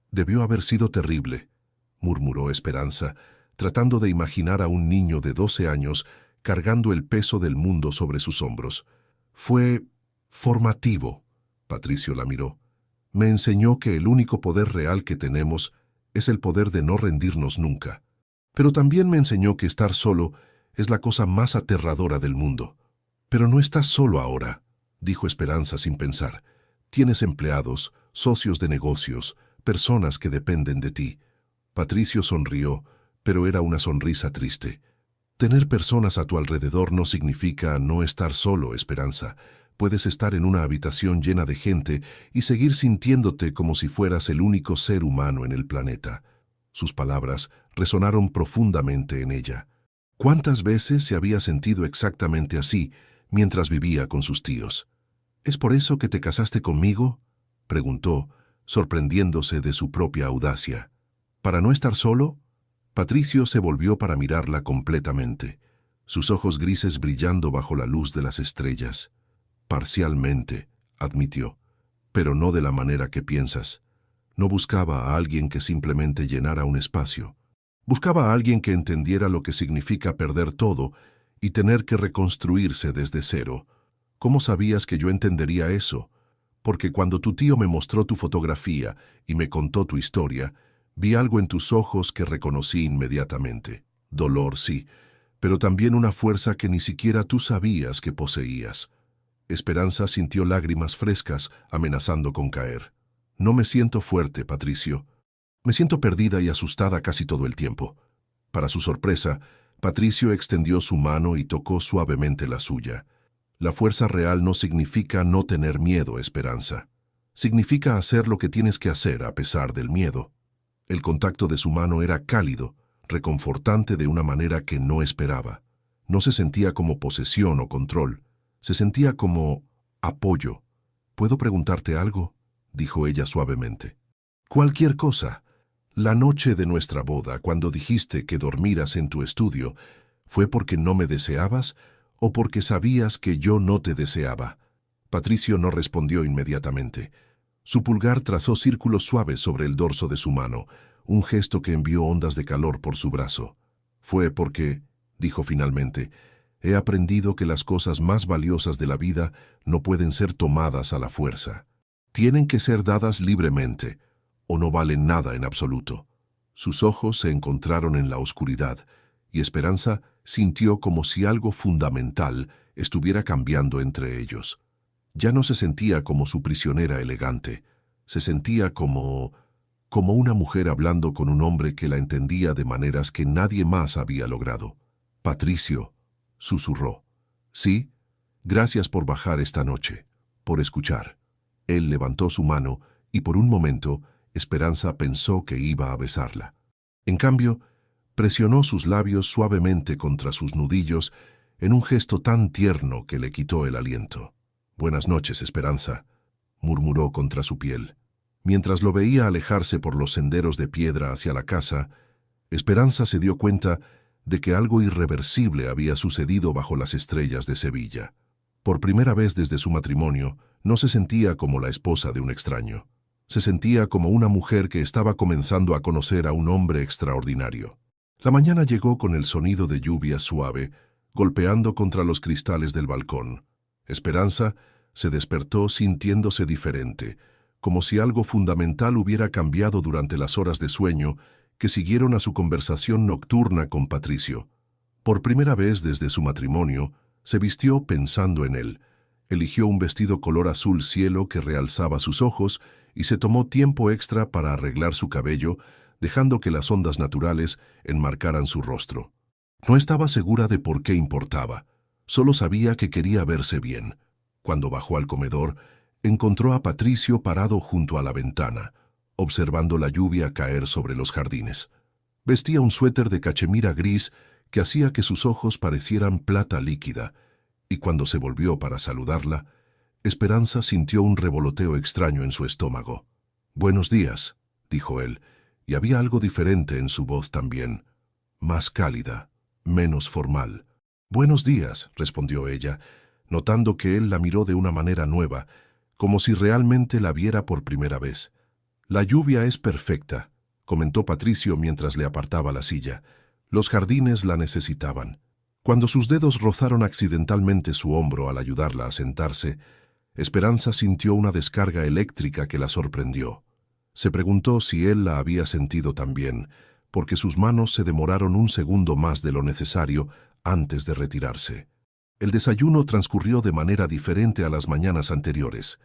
«Debió haber sido terrible», murmuró Esperanza, tratando de imaginar a un niño de 12 años cargando el peso del mundo sobre sus hombros. «Fue formativo», Patricio la miró. «Me enseñó que el único poder real que tenemos es el poder de no rendirnos nunca. Pero también me enseñó que estar solo es la cosa más aterradora del mundo». «Pero no estás solo ahora», dijo Esperanza sin pensar. «Tienes empleados, socios de negocios, personas que dependen de ti». Patricio sonrió, pero era una sonrisa triste. «Tener personas a tu alrededor no significa no estar solo, Esperanza. Puedes estar en una habitación llena de gente y seguir sintiéndote como si fueras el único ser humano en el planeta». Sus palabras resonaron profundamente en ella. ¿Cuántas veces se había sentido exactamente así mientras vivía con sus tíos? «¿Es por eso que te casaste conmigo?», preguntó, sorprendiéndose de su propia audacia. «¿Para no estar solo?». Patricio se volvió para mirarla completamente, sus ojos grises brillando bajo la luz de las estrellas. «Parcialmente», admitió, «pero no de la manera que piensas. No buscaba a alguien que simplemente llenara un espacio. Buscaba a alguien que entendiera lo que significa perder todo y tener que reconstruirse desde cero. ¿Cómo sabías que yo entendería eso? Porque cuando tu tío me mostró tu fotografía y me contó tu historia, vi algo en tus ojos que reconocí inmediatamente. Dolor, sí, pero también una fuerza que ni siquiera tú sabías que poseías». Esperanza sintió lágrimas frescas amenazando con caer. «No me siento fuerte, Patricio. Me siento perdida y asustada casi todo el tiempo». Para su sorpresa, Patricio extendió su mano y tocó suavemente la suya. «La fuerza real no significa no tener miedo, Esperanza. Significa hacer lo que tienes que hacer a pesar del miedo». El contacto de su mano era cálido, reconfortante de una manera que no esperaba. No se sentía como posesión o control, se sentía como apoyo. «¿Puedo preguntarte algo?», dijo ella suavemente. «Cualquier cosa. La noche de nuestra boda, cuando dijiste que dormiras en tu estudio, ¿Fue porque no me deseabas o porque sabías que yo no te deseaba? Patricio no respondió inmediatamente. Su pulgar trazó círculos suaves sobre el dorso de su mano, un gesto que envió ondas de calor por su brazo. Fue porque, dijo finalmente, he aprendido que las cosas más valiosas de la vida no pueden ser tomadas a la fuerza. Tienen que ser dadas libremente, o no valen nada en absoluto. Sus ojos se encontraron en la oscuridad, y Esperanza sintió como si algo fundamental estuviera cambiando entre ellos. Ya no se sentía como su prisionera elegante, se sentía como una mujer hablando con un hombre que la entendía de maneras que nadie más había logrado. Patricio, susurró. Sí, gracias por bajar esta noche, por escuchar. Él levantó su mano y por un momento Esperanza pensó que iba a besarla. En cambio, presionó sus labios suavemente contra sus nudillos en un gesto tan tierno que le quitó el aliento. Buenas noches, Esperanza, murmuró contra su piel. Mientras lo veía alejarse por los senderos de piedra hacia la casa, Esperanza se dio cuenta de que algo irreversible había sucedido bajo las estrellas de Sevilla. Por primera vez desde su matrimonio, no se sentía como la esposa de un extraño. Se sentía como una mujer que estaba comenzando a conocer a un hombre extraordinario. La mañana llegó con el sonido de lluvia suave, golpeando contra los cristales del balcón. Esperanza se despertó sintiéndose diferente, como si algo fundamental hubiera cambiado durante las horas de sueño que siguieron a su conversación nocturna con Patricio. Por primera vez desde su matrimonio, se vistió pensando en él. Eligió un vestido color azul cielo que realzaba sus ojos y se tomó tiempo extra para arreglar su cabello, dejando que las ondas naturales enmarcaran su rostro. No estaba segura de por qué importaba, solo sabía que quería verse bien. Cuando bajó al comedor, encontró a Patricio parado junto a la ventana, observando la lluvia caer sobre los jardines. Vestía un suéter de cachemira gris que hacía que sus ojos parecieran plata líquida, y cuando se volvió para saludarla, Esperanza sintió un revoloteo extraño en su estómago. «Buenos días», dijo él, y había algo diferente en su voz también, más cálida, menos formal. «Buenos días», respondió ella, notando que él la miró de una manera nueva, como si realmente la viera por primera vez. «La lluvia es perfecta», comentó Patricio mientras le apartaba la silla. Los jardines la necesitaban. Cuando sus dedos rozaron accidentalmente su hombro al ayudarla a sentarse, Esperanza sintió una descarga eléctrica que la sorprendió. Se preguntó si él la había sentido también, porque sus manos se demoraron un segundo más de lo necesario antes de retirarse. El desayuno transcurrió de manera diferente a las mañanas anteriores.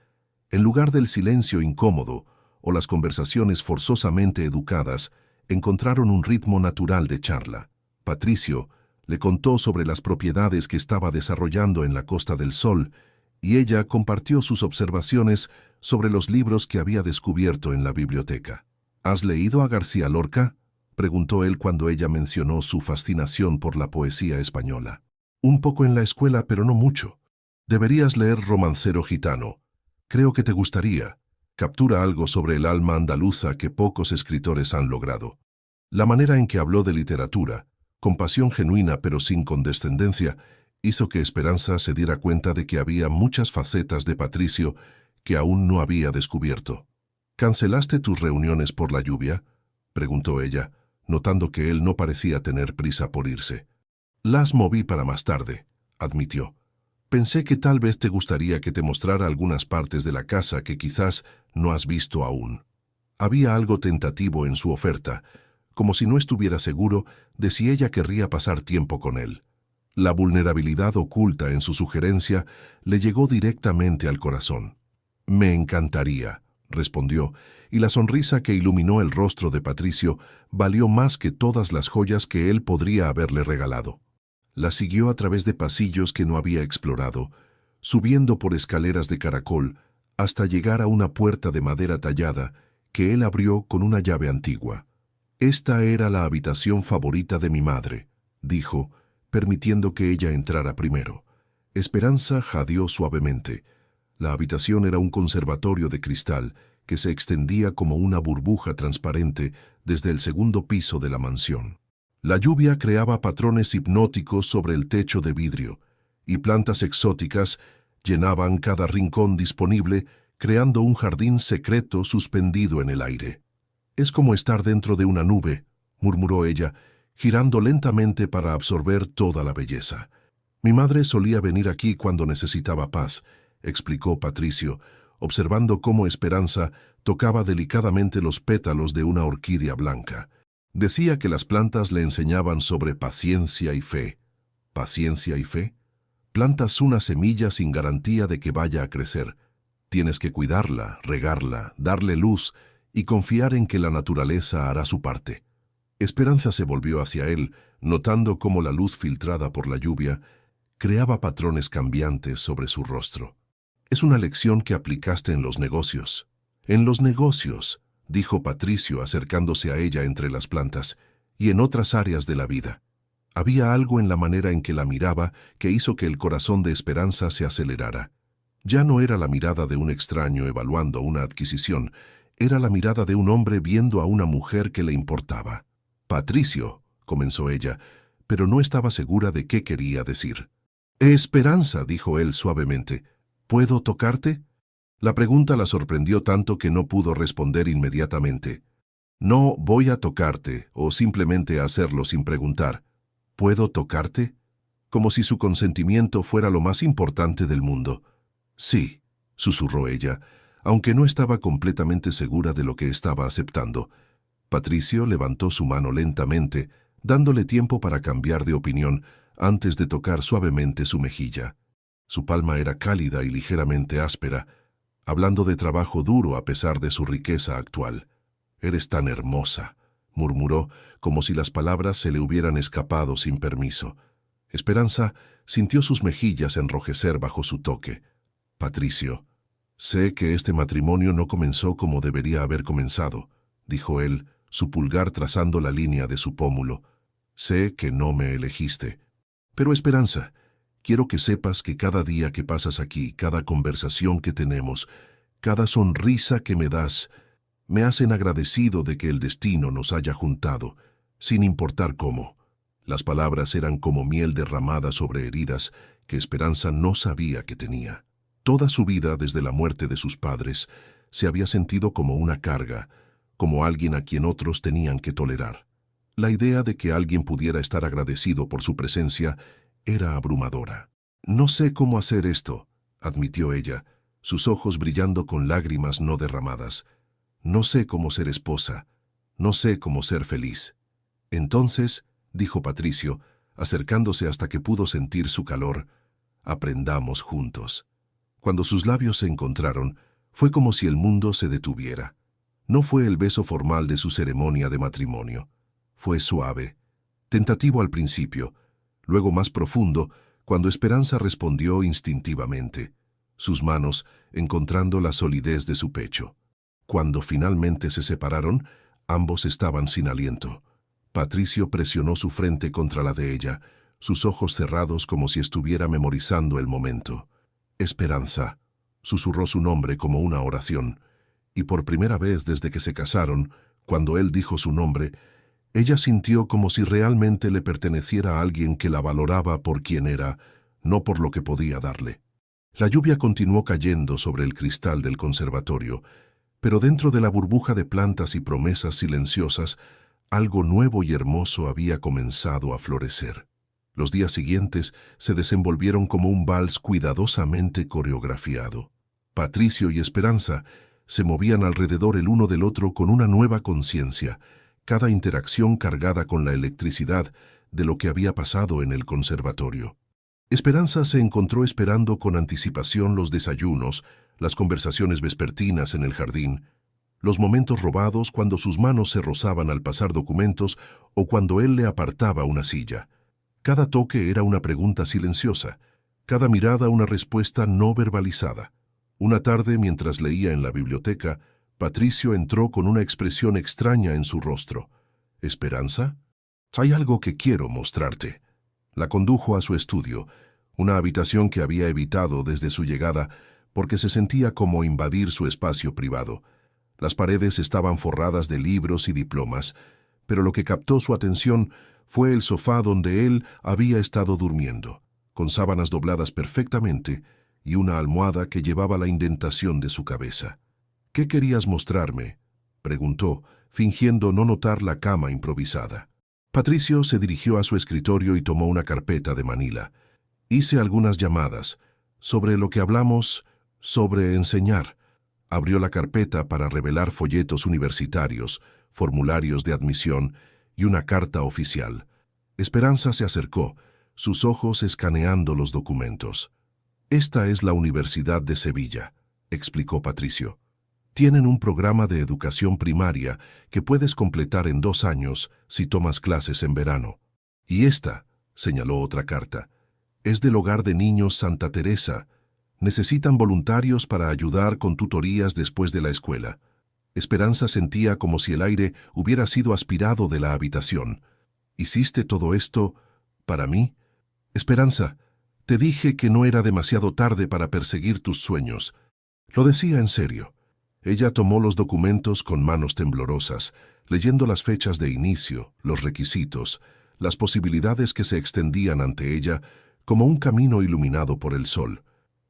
En lugar del silencio incómodo o las conversaciones forzosamente educadas, encontraron un ritmo natural de charla. Patricio le contó sobre las propiedades que estaba desarrollando en la Costa del Sol y ella compartió sus observaciones sobre los libros que había descubierto en la biblioteca. «¿Has leído a García Lorca?», preguntó él cuando ella mencionó su fascinación por la poesía española. «Un poco en la escuela, pero no mucho. Deberías leer Romancero gitano. Creo que te gustaría. Captura algo sobre el alma andaluza que pocos escritores han logrado». La manera en que habló de literatura, con pasión genuina pero sin condescendencia, hizo que Esperanza se diera cuenta de que había muchas facetas de Patricio que aún no había descubierto. «¿Cancelaste tus reuniones por la lluvia?», preguntó ella, notando que él no parecía tener prisa por irse. «Las moví para más tarde», admitió. «Pensé que tal vez te gustaría que te mostrara algunas partes de la casa que quizás no has visto aún». Había algo tentativo en su oferta, como si no estuviera seguro de si ella querría pasar tiempo con él. La vulnerabilidad oculta en su sugerencia le llegó directamente al corazón. «Me encantaría», respondió, y la sonrisa que iluminó el rostro de Patricio valió más que todas las joyas que él podría haberle regalado. La siguió a través de pasillos que no había explorado, subiendo por escaleras de caracol hasta llegar a una puerta de madera tallada que él abrió con una llave antigua. «Esta era la habitación favorita de mi madre», dijo, permitiendo que ella entrara primero. Esperanza jadeó suavemente. La habitación era un conservatorio de cristal que se extendía como una burbuja transparente desde el segundo piso de la mansión. La lluvia creaba patrones hipnóticos sobre el techo de vidrio, y plantas exóticas llenaban cada rincón disponible, creando un jardín secreto suspendido en el aire. «Es como estar dentro de una nube», murmuró ella, girando lentamente para absorber toda la belleza. «Mi madre solía venir aquí cuando necesitaba paz», explicó Patricio, observando cómo Esperanza tocaba delicadamente los pétalos de una orquídea blanca. Decía que las plantas le enseñaban sobre paciencia y fe. ¿Paciencia y fe? Plantas una semilla sin garantía de que vaya a crecer. Tienes que cuidarla, regarla, darle luz y confiar en que la naturaleza hará su parte. Esperanza se volvió hacia él, notando cómo la luz filtrada por la lluvia creaba patrones cambiantes sobre su rostro. «Es una lección que aplicaste en los negocios». «En los negocios», dijo Patricio acercándose a ella entre las plantas, «y en otras áreas de la vida». Había algo en la manera en que la miraba que hizo que el corazón de Esperanza se acelerara. Ya no era la mirada de un extraño evaluando una adquisición, era la mirada de un hombre viendo a una mujer que le importaba. «Patricio», comenzó ella, pero no estaba segura de qué quería decir. «Esperanza», dijo él suavemente, «¿puedo tocarte?» La pregunta la sorprendió tanto que no pudo responder inmediatamente. «No voy a tocarte», o simplemente a hacerlo sin preguntar. «¿Puedo tocarte?» Como si su consentimiento fuera lo más importante del mundo. «Sí», susurró ella, aunque no estaba completamente segura de lo que estaba aceptando. Patricio levantó su mano lentamente, dándole tiempo para cambiar de opinión antes de tocar suavemente su mejilla. Su palma era cálida y ligeramente áspera, hablando de trabajo duro a pesar de su riqueza actual. «Eres tan hermosa», murmuró, como si las palabras se le hubieran escapado sin permiso. Esperanza sintió sus mejillas enrojecer bajo su toque. «Patricio, sé que este matrimonio no comenzó como debería haber comenzado», dijo él, su pulgar trazando la línea de su pómulo. «Sé que no me elegiste. Pero Esperanza, quiero que sepas que cada día que pasas aquí, cada conversación que tenemos, cada sonrisa que me das, me hacen agradecido de que el destino nos haya juntado, sin importar cómo». Las palabras eran como miel derramada sobre heridas que Esperanza no sabía que tenía. Toda su vida, desde la muerte de sus padres, se había sentido como una carga, como alguien a quien otros tenían que tolerar. La idea de que alguien pudiera estar agradecido por su presencia era abrumadora. «No sé cómo hacer esto», admitió ella, sus ojos brillando con lágrimas no derramadas. «No sé cómo ser esposa, no sé cómo ser feliz». «Entonces», dijo Patricio, acercándose hasta que pudo sentir su calor, «aprendamos juntos». Cuando sus labios se encontraron, fue como si el mundo se detuviera. No fue el beso formal de su ceremonia de matrimonio. Fue suave, tentativo al principio, luego más profundo, cuando Esperanza respondió instintivamente, sus manos encontrando la solidez de su pecho. Cuando finalmente se separaron, ambos estaban sin aliento. Patricio presionó su frente contra la de ella, sus ojos cerrados como si estuviera memorizando el momento. «Esperanza», susurró su nombre como una oración, y por primera vez desde que se casaron, cuando él dijo su nombre, ella sintió como si realmente le perteneciera a alguien que la valoraba por quien era, no por lo que podía darle. La lluvia continuó cayendo sobre el cristal del conservatorio, pero dentro de la burbuja de plantas y promesas silenciosas, algo nuevo y hermoso había comenzado a florecer. Los días siguientes se desenvolvieron como un vals cuidadosamente coreografiado. Patricio y Esperanza se movían alrededor el uno del otro con una nueva conciencia, cada interacción cargada con la electricidad de lo que había pasado en el conservatorio. Esperanza se encontró esperando con anticipación los desayunos, las conversaciones vespertinas en el jardín, los momentos robados cuando sus manos se rozaban al pasar documentos o cuando él le apartaba una silla. Cada toque era una pregunta silenciosa, cada mirada una respuesta no verbalizada. Una tarde, mientras leía en la biblioteca, Patricio entró con una expresión extraña en su rostro. «¿Esperanza? Hay algo que quiero mostrarte». La condujo a su estudio, una habitación que había evitado desde su llegada porque se sentía como invadir su espacio privado. Las paredes estaban forradas de libros y diplomas, pero lo que captó su atención Fue el sofá donde él había estado durmiendo, con sábanas dobladas perfectamente y una almohada que llevaba la indentación de su cabeza. «¿Qué querías mostrarme?», preguntó, fingiendo no notar la cama improvisada. Patricio se dirigió a su escritorio y tomó una carpeta de manila. «Hice algunas llamadas. Sobre lo que hablamos, sobre enseñar». Abrió la carpeta para revelar folletos universitarios, formularios de admisión y una carta oficial. Esperanza se acercó, sus ojos escaneando los documentos. «Esta es la Universidad de Sevilla», explicó Patricio. «Tienen un programa de educación primaria que puedes completar en 2 años si tomas clases en verano. Y esta», señaló otra carta, «es del Hogar de Niños Santa Teresa. Necesitan voluntarios para ayudar con tutorías después de la escuela». Esperanza sentía como si el aire hubiera sido aspirado de la habitación. «¿Hiciste todo esto para mí?» «Esperanza, te dije que no era demasiado tarde para perseguir tus sueños». Lo decía en serio. Ella tomó los documentos con manos temblorosas, leyendo las fechas de inicio, los requisitos, las posibilidades que se extendían ante ella como un camino iluminado por el sol.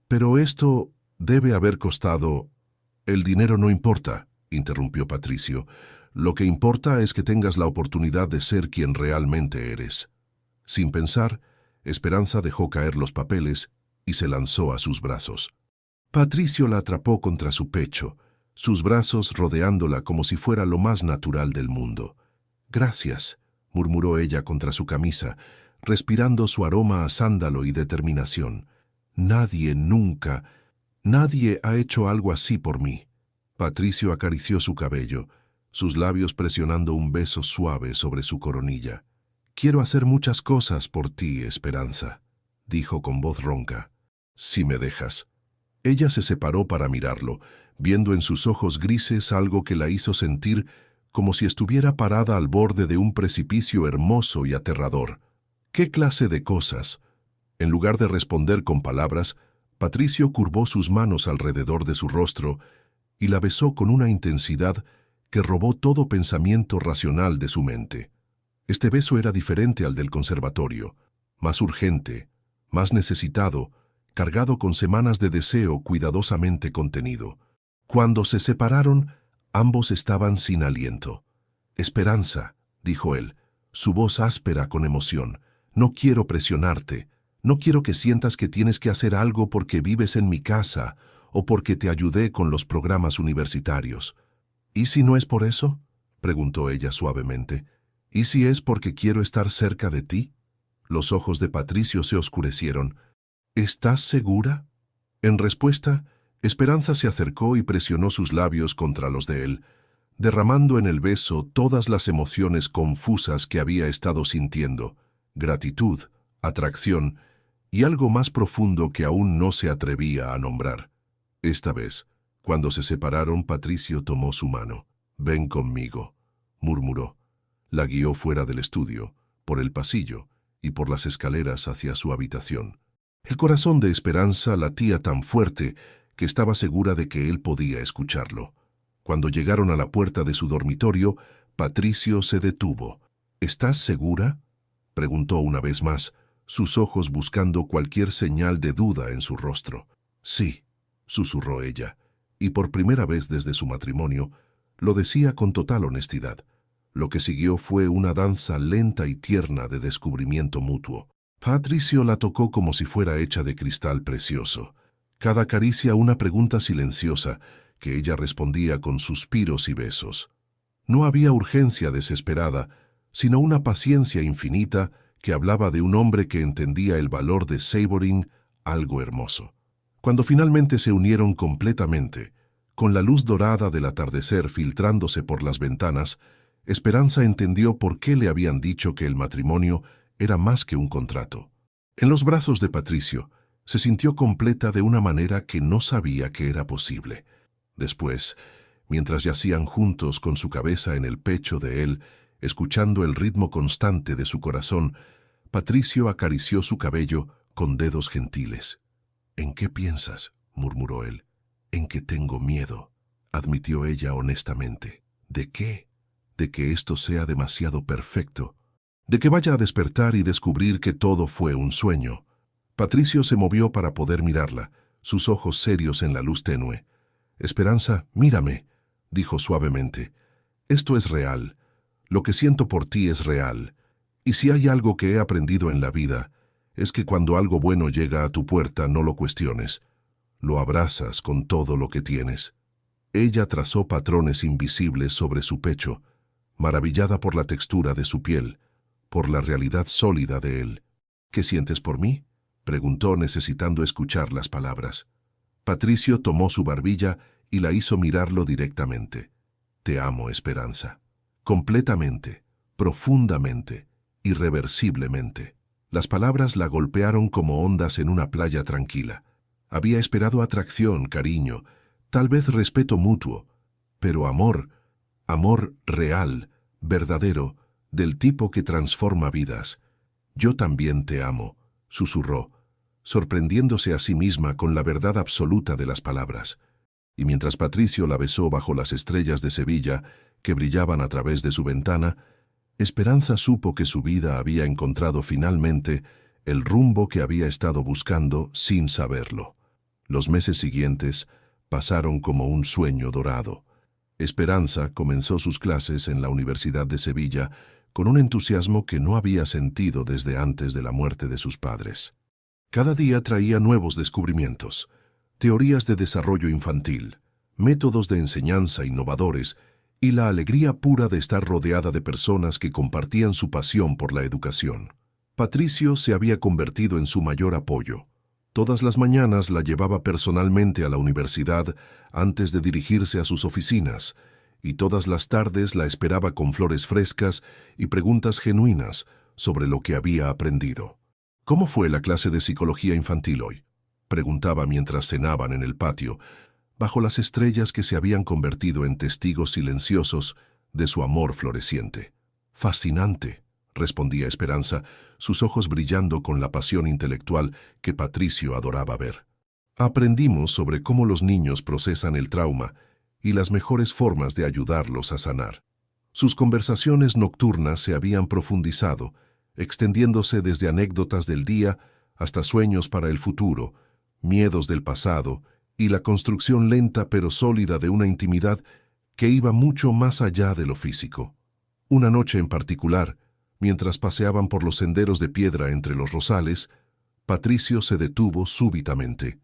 «Pero esto debe haber costado...» «El dinero no importa», interrumpió Patricio. «Lo que importa es que tengas la oportunidad de ser quien realmente eres». Sin pensar, Esperanza dejó caer los papeles y se lanzó a sus brazos. Patricio la atrapó contra su pecho, sus brazos rodeándola como si fuera lo más natural del mundo. «Gracias», murmuró ella contra su camisa, respirando su aroma a sándalo y determinación. «Nadie nunca, nadie ha hecho algo así por mí». Patricio acarició su cabello, sus labios presionando un beso suave sobre su coronilla. «Quiero hacer muchas cosas por ti, Esperanza», dijo con voz ronca. «Si me dejas». Ella se separó para mirarlo, viendo en sus ojos grises algo que la hizo sentir como si estuviera parada al borde de un precipicio hermoso y aterrador. «¿Qué clase de cosas?». En lugar de responder con palabras, Patricio curvó sus manos alrededor de su rostro y la besó con una intensidad que robó todo pensamiento racional de su mente. Este beso era diferente al del conservatorio, más urgente, más necesitado, cargado con semanas de deseo cuidadosamente contenido. Cuando se separaron, ambos estaban sin aliento. «Esperanza», dijo él, su voz áspera con emoción, «no quiero presionarte, no quiero que sientas que tienes que hacer algo porque vives en mi casa o porque te ayudé con los programas universitarios». «¿Y si no es por eso?», preguntó ella suavemente. «¿Y si es porque quiero estar cerca de ti?». Los ojos de Patricio se oscurecieron. «¿Estás segura?». En respuesta, Esperanza se acercó y presionó sus labios contra los de él, derramando en el beso todas las emociones confusas que había estado sintiendo: gratitud, atracción y algo más profundo que aún no se atrevía a nombrar. Esta vez, cuando se separaron, Patricio tomó su mano. «Ven conmigo», murmuró. La guió fuera del estudio, por el pasillo y por las escaleras hacia su habitación. El corazón de Esperanza latía tan fuerte que estaba segura de que él podía escucharlo. Cuando llegaron a la puerta de su dormitorio, Patricio se detuvo. «¿Estás segura?», preguntó una vez más, sus ojos buscando cualquier señal de duda en su rostro. «Sí», susurró ella, y por primera vez desde su matrimonio, lo decía con total honestidad. Lo que siguió fue una danza lenta y tierna de descubrimiento mutuo. Patricio la tocó como si fuera hecha de cristal precioso. Cada caricia una pregunta silenciosa, que ella respondía con suspiros y besos. No había urgencia desesperada, sino una paciencia infinita que hablaba de un hombre que entendía el valor de savoring algo hermoso. Cuando finalmente se unieron completamente, con la luz dorada del atardecer filtrándose por las ventanas, Esperanza entendió por qué le habían dicho que el matrimonio era más que un contrato. En los brazos de Patricio, se sintió completa de una manera que no sabía que era posible. Después, mientras yacían juntos con su cabeza en el pecho de él, escuchando el ritmo constante de su corazón, Patricio acarició su cabello con dedos gentiles. «¿En qué piensas?», murmuró él. «En que tengo miedo», admitió ella honestamente. «¿De qué?». «De que esto sea demasiado perfecto, De que vaya a despertar y descubrir que todo fue un sueño. Patricio se movió para poder mirarla, sus ojos serios en la luz tenue. Esperanza, mírame, dijo suavemente. Esto es real. Lo que siento por ti es real. Y si hay algo que he aprendido en la vida, es que cuando algo bueno llega a tu puerta no lo cuestiones. Lo abrazas con todo lo que tienes. Ella trazó patrones invisibles sobre su pecho, maravillada por la textura de su piel, por la realidad sólida de él. ¿Qué sientes por mí?, preguntó necesitando escuchar las palabras. Patricio tomó su barbilla y la hizo mirarlo directamente. Te amo, Esperanza. Completamente, profundamente, irreversiblemente. Las palabras la golpearon como ondas en una playa tranquila. Había esperado atracción, cariño, tal vez respeto mutuo, pero amor, amor real, verdadero, del tipo que transforma vidas. Yo también te amo, susurró, sorprendiéndose a sí misma con la verdad absoluta de las palabras. Y mientras Patricio la besó bajo las estrellas de Sevilla, que brillaban a través de su ventana, Esperanza supo que su vida había encontrado finalmente el rumbo que había estado buscando sin saberlo. Los meses siguientes pasaron como un sueño dorado. Esperanza comenzó sus clases en la Universidad de Sevilla con un entusiasmo que no había sentido desde antes de la muerte de sus padres. Cada día traía nuevos descubrimientos, teorías de desarrollo infantil, métodos de enseñanza innovadores y la alegría pura de estar rodeada de personas que compartían su pasión por la educación. Patricio se había convertido en su mayor apoyo. Todas las mañanas la llevaba personalmente a la universidad antes de dirigirse a sus oficinas, y todas las tardes la esperaba con flores frescas y preguntas genuinas sobre lo que había aprendido. ¿Cómo fue la clase de psicología infantil hoy?, preguntaba mientras cenaban en el patio, bajo las estrellas que se habían convertido en testigos silenciosos de su amor floreciente. Fascinante, respondía Esperanza, sus ojos brillando con la pasión intelectual que Patricio adoraba ver. Aprendimos sobre cómo los niños procesan el trauma y las mejores formas de ayudarlos a sanar. Sus conversaciones nocturnas se habían profundizado, extendiéndose desde anécdotas del día hasta sueños para el futuro, miedos del pasado y la construcción lenta pero sólida de una intimidad que iba mucho más allá de lo físico. Una noche en particular, mientras paseaban por los senderos de piedra entre los rosales, Patricio se detuvo súbitamente.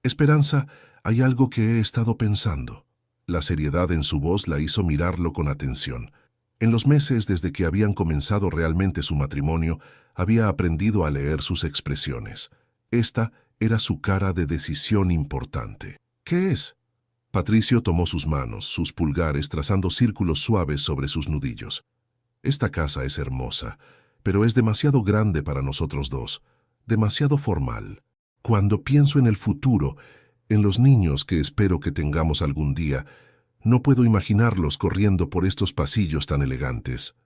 Esperanza, hay algo que he estado pensando. La seriedad en su voz la hizo mirarlo con atención. En los meses desde que habían comenzado realmente su matrimonio, había aprendido a leer sus expresiones. Esta era su cara de decisión importante. ¿Qué es? Patricio tomó sus manos, sus pulgares trazando círculos suaves sobre sus nudillos. Esta casa es hermosa, pero es demasiado grande para nosotros dos, demasiado formal. Cuando pienso en el futuro, en los niños que espero que tengamos algún día, no puedo imaginarlos corriendo por estos pasillos tan elegantes.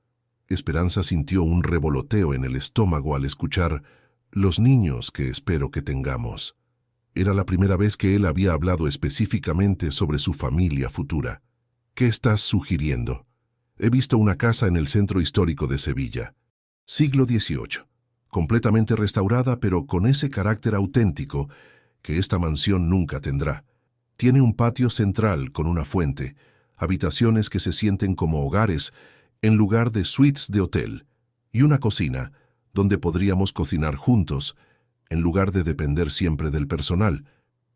Esperanza sintió un revoloteo en el estómago al escuchar «los niños que espero que tengamos». Era la primera vez que él había hablado específicamente sobre su familia futura. «¿Qué estás sugiriendo?» «He visto una casa en el centro histórico de Sevilla. Siglo XVIII. Completamente restaurada, pero con ese carácter auténtico que esta mansión nunca tendrá. Tiene un patio central con una fuente, habitaciones que se sienten como hogares en lugar de suites de hotel, y una cocina donde podríamos cocinar juntos, en lugar de depender siempre del personal».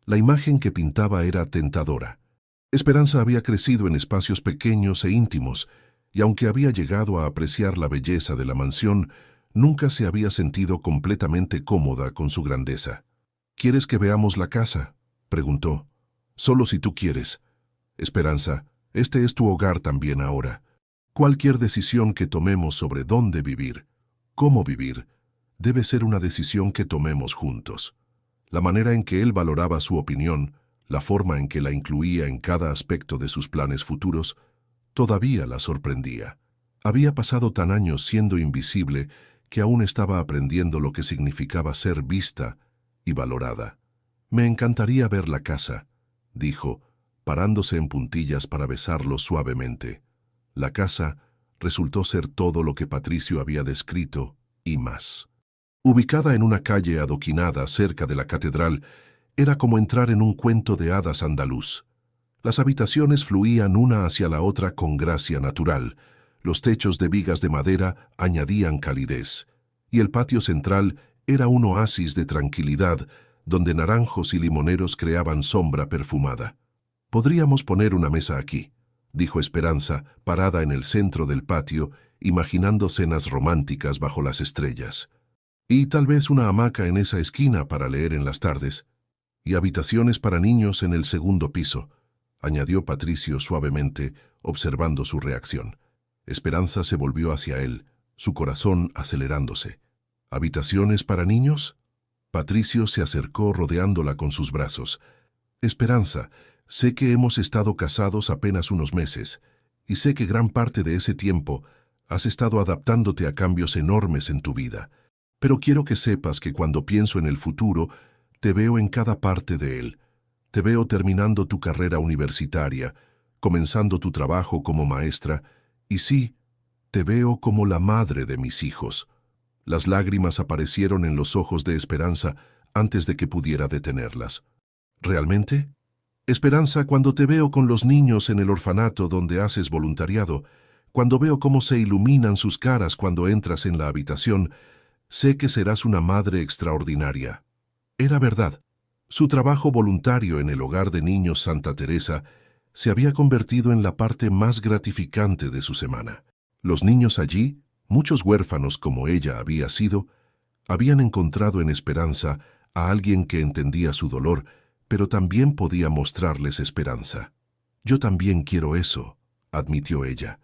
La imagen que pintaba era tentadora. Esperanza había crecido en espacios pequeños e íntimos, y aunque había llegado a apreciar la belleza de la mansión, nunca se había sentido completamente cómoda con su grandeza. «¿Quieres que veamos la casa?», preguntó. «Solo si tú quieres. Esperanza, este es tu hogar también ahora. Cualquier decisión que tomemos sobre dónde vivir, cómo vivir, debe ser una decisión que tomemos juntos». La manera en que él valoraba su opinión, la forma en que la incluía en cada aspecto de sus planes futuros, todavía la sorprendía. Había pasado tan años siendo invisible que aún estaba aprendiendo lo que significaba ser vista y valorada. «Me encantaría ver la casa», dijo, parándose en puntillas para besarlo suavemente. La casa resultó ser todo lo que Patricio había descrito y más. Ubicada en una calle adoquinada cerca de la catedral, era como entrar en un cuento de hadas andaluz. Las habitaciones fluían una hacia la otra con gracia natural, los techos de vigas de madera añadían calidez, y el patio central era un oasis de tranquilidad donde naranjos y limoneros creaban sombra perfumada. «Podríamos poner una mesa aquí», dijo Esperanza, parada en el centro del patio, imaginando cenas románticas bajo las estrellas. «Y tal vez una hamaca en esa esquina para leer en las tardes. Y habitaciones para niños en el segundo piso», añadió Patricio suavemente, observando su reacción. Esperanza se volvió hacia él, su corazón acelerándose. «¿Habitaciones para niños?». Patricio se acercó rodeándola con sus brazos. «Esperanza, sé que hemos estado casados apenas unos meses, y sé que gran parte de ese tiempo has estado adaptándote a cambios enormes en tu vida. Pero quiero que sepas que cuando pienso en el futuro, te veo en cada parte de él. Te veo terminando tu carrera universitaria, comenzando tu trabajo como maestra, y sí, te veo como la madre de mis hijos». Las lágrimas aparecieron en los ojos de Esperanza antes de que pudiera detenerlas. «¿Realmente? Esperanza, cuando te veo con los niños en el orfanato donde haces voluntariado, cuando veo cómo se iluminan sus caras cuando entras en la habitación, sé que serás una madre extraordinaria». Era verdad. Su trabajo voluntario en el hogar de niños Santa Teresa se había convertido en la parte más gratificante de su semana. Los niños allí, muchos huérfanos como ella había sido, habían encontrado en Esperanza a alguien que entendía su dolor, pero también podía mostrarles esperanza. «Yo también quiero eso», admitió ella.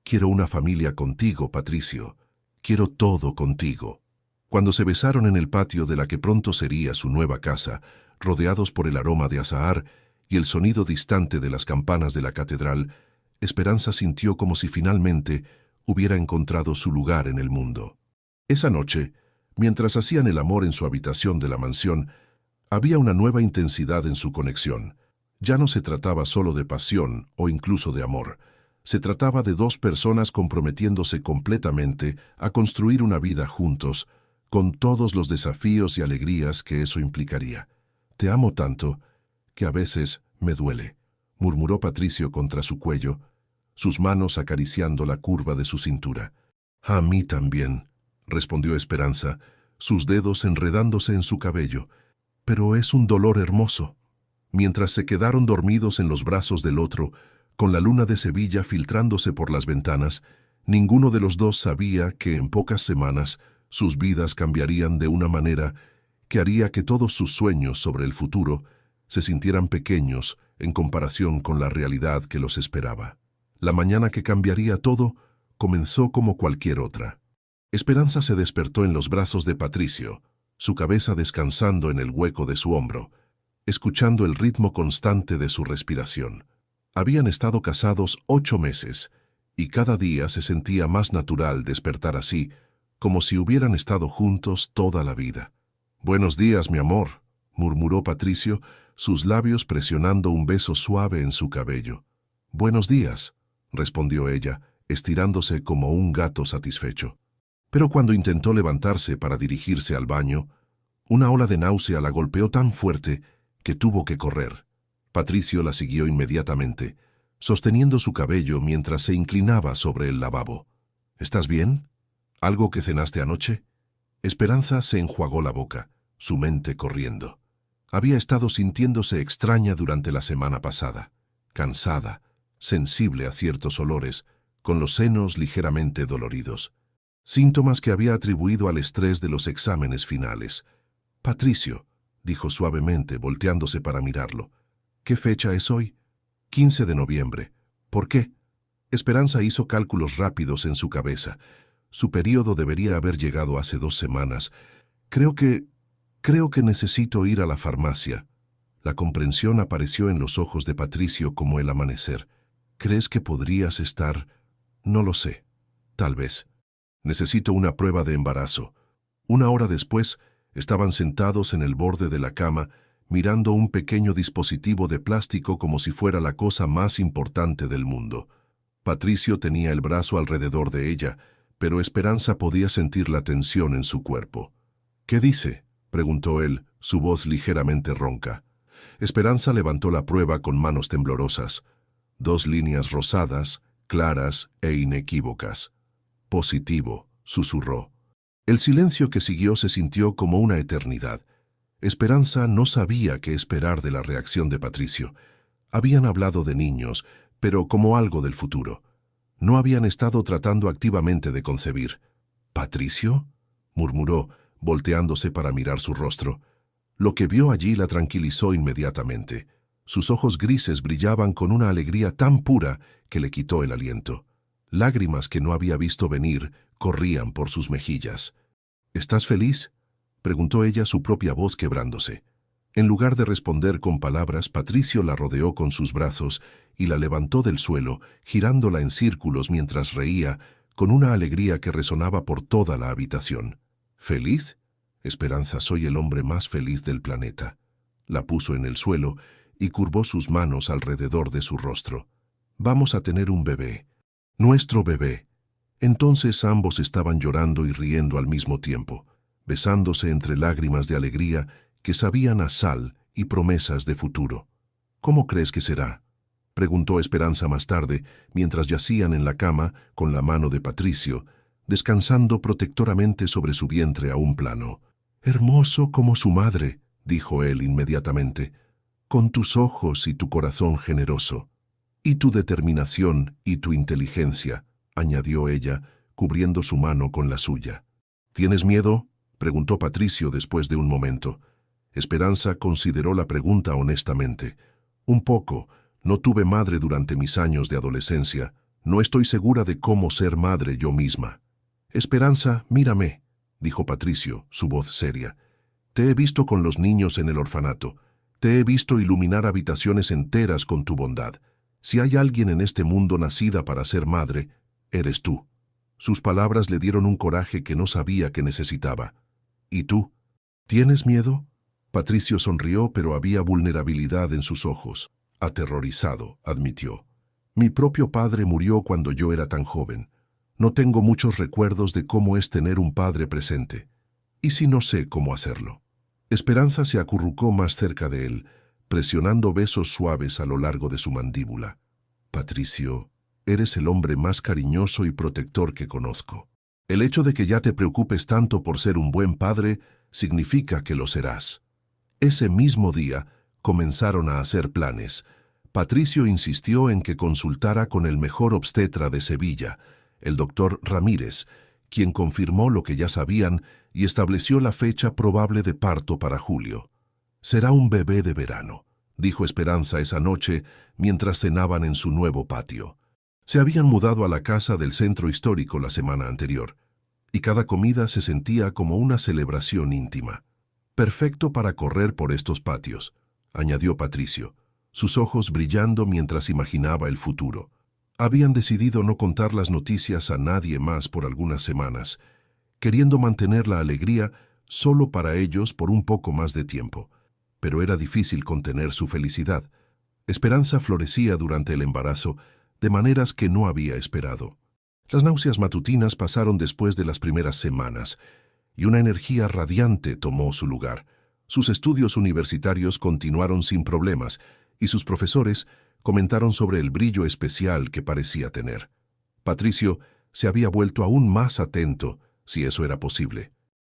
«Quiero una familia contigo, Patricio. Quiero todo contigo». Cuando se besaron en el patio de la que pronto sería su nueva casa, rodeados por el aroma de azahar y el sonido distante de las campanas de la catedral, Esperanza sintió como si finalmente hubiera encontrado su lugar en el mundo. Esa noche, mientras hacían el amor en su habitación de la mansión, había una nueva intensidad en su conexión. Ya no se trataba solo de pasión o incluso de amor. Se trataba de dos personas comprometiéndose completamente a construir una vida juntos, con todos los desafíos y alegrías que eso implicaría. «Te amo tanto que a veces me duele», murmuró Patricio contra su cuello, sus manos acariciando la curva de su cintura. «A mí también», respondió Esperanza, sus dedos enredándose en su cabello. «Pero es un dolor hermoso». Mientras se quedaron dormidos en los brazos del otro, con la luna de Sevilla filtrándose por las ventanas, ninguno de los dos sabía que en pocas semanas sus vidas cambiarían de una manera que haría que todos sus sueños sobre el futuro se sintieran pequeños en comparación con la realidad que los esperaba. La mañana que cambiaría todo comenzó como cualquier otra. Esperanza se despertó en los brazos de Patricio, su cabeza descansando en el hueco de su hombro, escuchando el ritmo constante de su respiración. Habían estado casados 8 meses, y cada día se sentía más natural despertar así, como si hubieran estado juntos toda la vida. «Buenos días, mi amor», murmuró Patricio, sus labios presionando un beso suave en su cabello. «Buenos días», respondió ella, estirándose como un gato satisfecho. Pero cuando intentó levantarse para dirigirse al baño, una ola de náusea la golpeó tan fuerte que tuvo que correr. Patricio la siguió inmediatamente, sosteniendo su cabello mientras se inclinaba sobre el lavabo. «¿Estás bien? ¿Algo que cenaste anoche?». Esperanza se enjuagó la boca, su mente corriendo. Había estado sintiéndose extraña durante la semana pasada, cansada, sensible a ciertos olores, con los senos ligeramente doloridos. Síntomas que había atribuido al estrés de los exámenes finales. «Patricio», dijo suavemente, volteándose para mirarlo. «¿Qué fecha es hoy?». «15 de noviembre. ¿Por qué?». Esperanza hizo cálculos rápidos en su cabeza. Su periodo debería haber llegado hace 2 semanas. Creo que necesito ir a la farmacia». La comprensión apareció en los ojos de Patricio como el amanecer. «¿Crees que podrías estar...?» «No lo sé. Tal vez. Necesito una prueba de embarazo». 1 hora después, estaban sentados en el borde de la cama, mirando un pequeño dispositivo de plástico como si fuera la cosa más importante del mundo. Patricio tenía el brazo alrededor de ella, pero Esperanza podía sentir la tensión en su cuerpo. «¿Qué dice?», preguntó él, su voz ligeramente ronca. Esperanza levantó la prueba con manos temblorosas. 2 líneas rosadas, claras e inequívocas. «Positivo», susurró. El silencio que siguió se sintió como una eternidad. Esperanza no sabía qué esperar de la reacción de Patricio. Habían hablado de niños, pero como algo del futuro. No habían estado tratando activamente de concebir. «¿Patricio?», murmuró, volteándose para mirar su rostro. Lo que vio allí la tranquilizó inmediatamente. Sus ojos grises brillaban con una alegría tan pura que le quitó el aliento. Lágrimas que no había visto venir corrían por sus mejillas. «¿Estás feliz?», preguntó ella, su propia voz quebrándose. En lugar de responder con palabras, Patricio la rodeó con sus brazos y la levantó del suelo, girándola en círculos mientras reía, con una alegría que resonaba por toda la habitación. «¿Feliz? Esperanza, soy el hombre más feliz del planeta». La puso en el suelo y curvó sus manos alrededor de su rostro. «Vamos a tener un bebé. Nuestro bebé». Entonces ambos estaban llorando y riendo al mismo tiempo, besándose entre lágrimas de alegría que sabían a sal y promesas de futuro. «¿Cómo crees que será?», preguntó Esperanza más tarde, mientras yacían en la cama con la mano de Patricio, descansando protectoramente sobre su vientre aún plano. «Hermoso como su madre», dijo él inmediatamente, «con tus ojos y tu corazón generoso. Y tu determinación y tu inteligencia», añadió ella, cubriendo su mano con la suya. «¿Tienes miedo?», preguntó Patricio después de un momento. Esperanza consideró la pregunta honestamente. «Un poco. No tuve madre durante mis años de adolescencia. No estoy segura de cómo ser madre yo misma». «Esperanza, mírame», dijo Patricio, su voz seria. «Te he visto con los niños en el orfanato. Te he visto iluminar habitaciones enteras con tu bondad. Si hay alguien en este mundo nacida para ser madre, eres tú». Sus palabras le dieron un coraje que no sabía que necesitaba. «¿Y tú? ¿Tienes miedo?». Patricio sonrió, pero había vulnerabilidad en sus ojos. «Aterrorizado», admitió. «Mi propio padre murió cuando yo era tan joven. No tengo muchos recuerdos de cómo es tener un padre presente. ¿Y si no sé cómo hacerlo?». Esperanza se acurrucó más cerca de él, presionando besos suaves a lo largo de su mandíbula. «Patricio, eres el hombre más cariñoso y protector que conozco. El hecho de que ya te preocupes tanto por ser un buen padre significa que lo serás». Ese mismo día comenzaron a hacer planes. Patricio insistió en que consultara con el mejor obstetra de Sevilla, el doctor Ramírez, quien confirmó lo que ya sabían y estableció la fecha probable de parto para julio. «Será un bebé de verano», dijo Esperanza esa noche mientras cenaban en su nuevo patio. Se habían mudado a la casa del centro histórico la semana anterior, y cada comida se sentía como una celebración íntima. «Perfecto para correr por estos patios», añadió Patricio, sus ojos brillando mientras imaginaba el futuro. Habían decidido no contar las noticias a nadie más por algunas semanas, queriendo mantener la alegría solo para ellos por un poco más de tiempo. Pero era difícil contener su felicidad. Esperanza florecía durante el embarazo de maneras que no había esperado. Las náuseas matutinas pasaron después de las primeras semanas, y una energía radiante tomó su lugar. Sus estudios universitarios continuaron sin problemas, y sus profesores comentaron sobre el brillo especial que parecía tener. Patricio se había vuelto aún más atento, si eso era posible.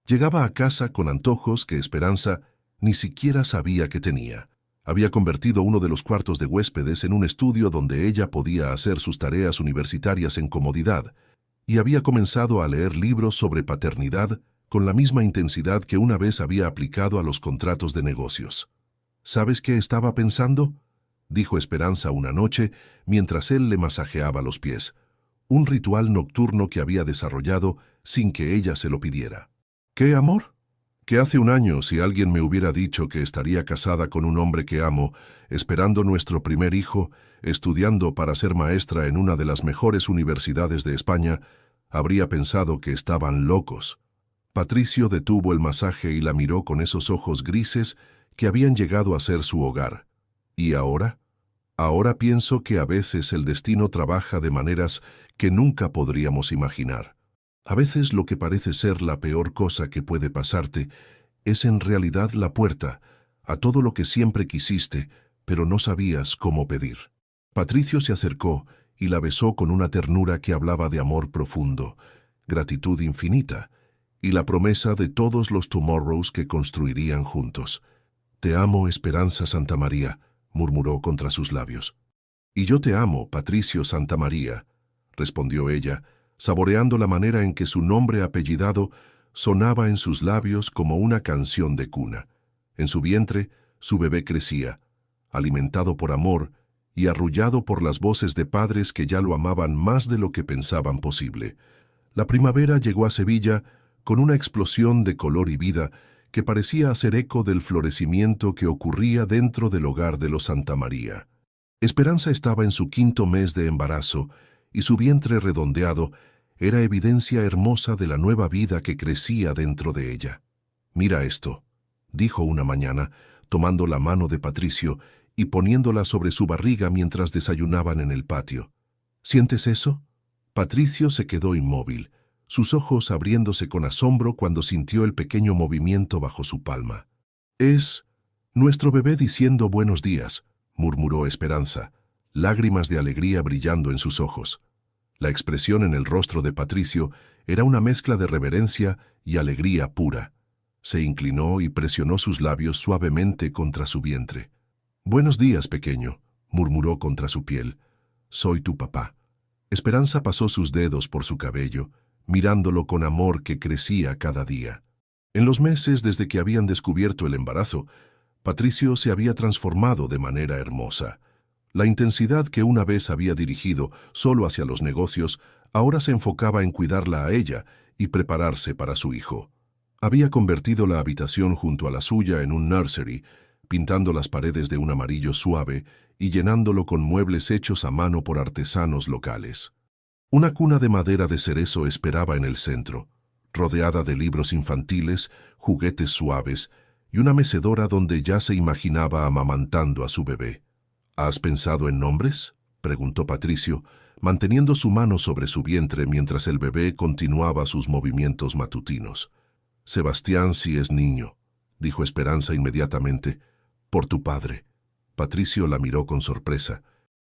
Llegaba a casa con antojos que Esperanza ni siquiera sabía que tenía. Había convertido uno de los cuartos de huéspedes en un estudio donde ella podía hacer sus tareas universitarias en comodidad, y había comenzado a leer libros sobre paternidad con la misma intensidad que una vez había aplicado a los contratos de negocios. «¿Sabes qué estaba pensando?», dijo Esperanza una noche mientras él le masajeaba los pies. Un ritual nocturno que había desarrollado sin que ella se lo pidiera. «¿Qué, amor?». «Que hace un año, si alguien me hubiera dicho que estaría casada con un hombre que amo, esperando nuestro primer hijo, estudiando para ser maestra en una de las mejores universidades de España, habría pensado que estaban locos». Patricio detuvo el masaje y la miró con esos ojos grises que habían llegado a ser su hogar. «¿Y ahora?». Ahora pienso que a veces el destino trabaja de maneras que nunca podríamos imaginar. A veces lo que parece ser la peor cosa que puede pasarte es en realidad la puerta a todo lo que siempre quisiste, pero no sabías cómo pedir. Patricio se acercó y la besó con una ternura que hablaba de amor profundo, gratitud infinita y la promesa de todos los tomorrows que construirían juntos. «Te amo, Esperanza Santamaría», murmuró contra sus labios. «Y yo te amo, Patricio Santamaría», respondió ella, saboreando la manera en que su nombre apellidado sonaba en sus labios como una canción de cuna. En su vientre, su bebé crecía, alimentado por amor y arrullado por las voces de padres que ya lo amaban más de lo que pensaban posible. La primavera llegó a Sevilla con una explosión de color y vida que parecía hacer eco del florecimiento que ocurría dentro del hogar de los Santamaría. Esperanza estaba en su 5º mes de embarazo y su vientre redondeado era evidencia hermosa de la nueva vida que crecía dentro de ella. «Mira esto», dijo una mañana, tomando la mano de Patricio y poniéndola sobre su barriga mientras desayunaban en el patio. «¿Sientes eso?» Patricio se quedó inmóvil, sus ojos abriéndose con asombro cuando sintió el pequeño movimiento bajo su palma. «Es nuestro bebé diciendo buenos días», murmuró Esperanza, lágrimas de alegría brillando en sus ojos. La expresión en el rostro de Patricio era una mezcla de reverencia y alegría pura. Se inclinó y presionó sus labios suavemente contra su vientre. «Buenos días, pequeño», murmuró contra su piel. «Soy tu papá». Esperanza pasó sus dedos por su cabello, mirándolo con amor que crecía cada día. En los meses desde que habían descubierto el embarazo, Patricio se había transformado de manera hermosa. La intensidad que una vez había dirigido solo hacia los negocios, ahora se enfocaba en cuidarla a ella y prepararse para su hijo. Había convertido la habitación junto a la suya en un nursery, pintando las paredes de un amarillo suave y llenándolo con muebles hechos a mano por artesanos locales. Una cuna de madera de cerezo esperaba en el centro, rodeada de libros infantiles, juguetes suaves y una mecedora donde ya se imaginaba amamantando a su bebé. «¿Has pensado en nombres?», preguntó Patricio, manteniendo su mano sobre su vientre mientras el bebé continuaba sus movimientos matutinos. «Sebastián si es niño», dijo Esperanza inmediatamente. «Por tu padre». Patricio la miró con sorpresa.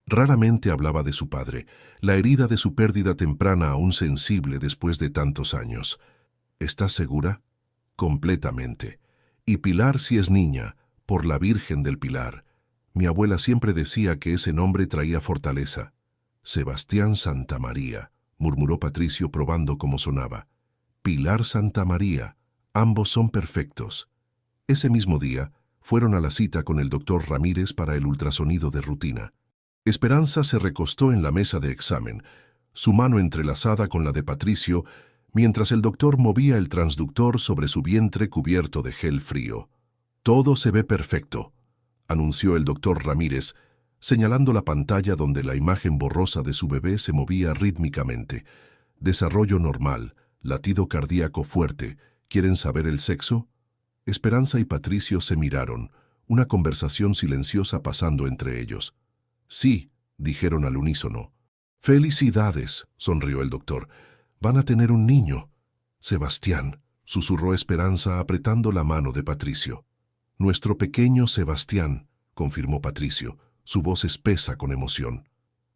Raramente hablaba de su padre, la herida de su pérdida temprana aún sensible después de tantos años. «¿Estás segura?» «Completamente. Y Pilar si es niña, por la Virgen del Pilar. Mi abuela siempre decía que ese nombre traía fortaleza». «Sebastián Santamaría», murmuró Patricio probando cómo sonaba. «Pilar Santamaría, ambos son perfectos». Ese mismo día, fueron a la cita con el doctor Ramírez para el ultrasonido de rutina. Esperanza se recostó en la mesa de examen, su mano entrelazada con la de Patricio, mientras el doctor movía el transductor sobre su vientre cubierto de gel frío. «Todo se ve perfecto», anunció el doctor Ramírez, señalando la pantalla donde la imagen borrosa de su bebé se movía rítmicamente. «Desarrollo normal, latido cardíaco fuerte. ¿Quieren saber el sexo?» Esperanza y Patricio se miraron, una conversación silenciosa pasando entre ellos. «Sí», dijeron al unísono. «Felicidades», sonrió el doctor. «Van a tener un niño». «Sebastián», susurró Esperanza apretando la mano de Patricio. «Nuestro pequeño Sebastián», confirmó Patricio, su voz espesa con emoción.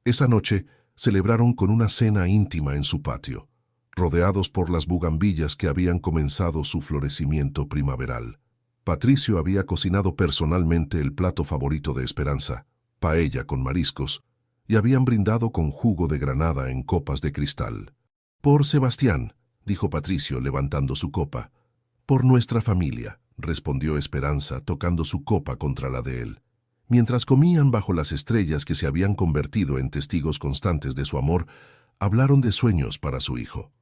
Esa noche celebraron con una cena íntima en su patio, rodeados por las bugambillas que habían comenzado su florecimiento primaveral. Patricio había cocinado personalmente el plato favorito de Esperanza, paella con mariscos, y habían brindado con jugo de granada en copas de cristal. «Por Sebastián», dijo Patricio levantando su copa. «Por nuestra familia», respondió Esperanza tocando su copa contra la de él. Mientras comían bajo las estrellas que se habían convertido en testigos constantes de su amor, hablaron de sueños para su hijo.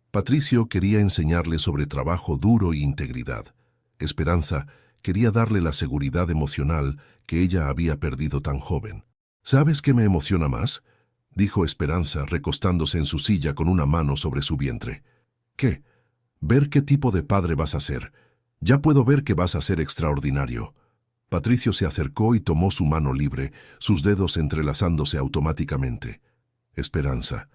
Patricio quería enseñarle sobre trabajo duro e integridad. Esperanza quería darle la seguridad emocional que ella había perdido tan joven. «¿Sabes qué me emociona más?», dijo Esperanza recostándose en su silla con una mano sobre su vientre. «¿Qué?» «Ver qué tipo de padre vas a ser. Ya puedo ver que vas a ser extraordinario». Patricio se acercó y tomó su mano libre, sus dedos entrelazándose automáticamente. Esperanza,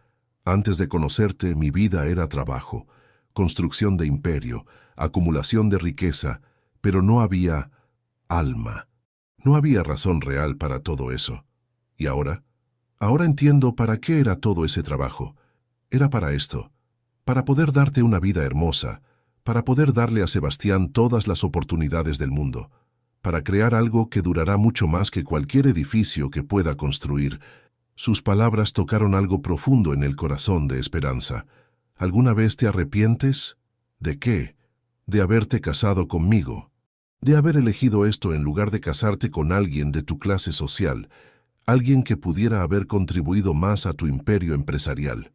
antes de conocerte, mi vida era trabajo, construcción de imperio, acumulación de riqueza, pero no había alma. No había razón real para todo eso. ¿Y ahora? Ahora entiendo para qué era todo ese trabajo. Era para esto, para poder darte una vida hermosa, para poder darle a Sebastián todas las oportunidades del mundo, para crear algo que durará mucho más que cualquier edificio que pueda construir. Sus palabras tocaron algo profundo en el corazón de Esperanza. ¿Alguna vez te arrepientes? ¿De qué? De haberte casado conmigo, de haber elegido esto en lugar de casarte con alguien de tu clase social, alguien que pudiera haber contribuido más a tu imperio empresarial.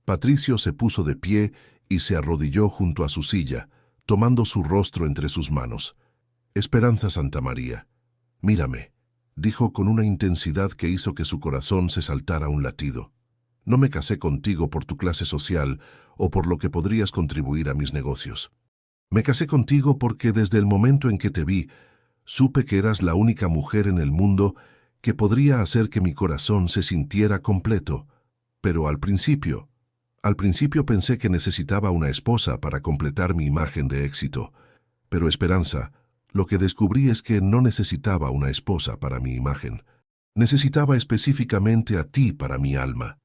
Patricio se puso de pie y se arrodilló junto a su silla, tomando su rostro entre sus manos. Esperanza Santamaría, mírame, dijo con una intensidad que hizo que su corazón se saltara un latido. No me casé contigo por tu clase social o por lo que podrías contribuir a mis negocios. Me casé contigo porque desde el momento en que te vi, supe que eras la única mujer en el mundo que podría hacer que mi corazón se sintiera completo. Pero al principio pensé que necesitaba una esposa para completar mi imagen de éxito. Pero Esperanza, lo que descubrí es que no necesitaba una esposa para mi imagen. Necesitaba específicamente a ti para mi alma.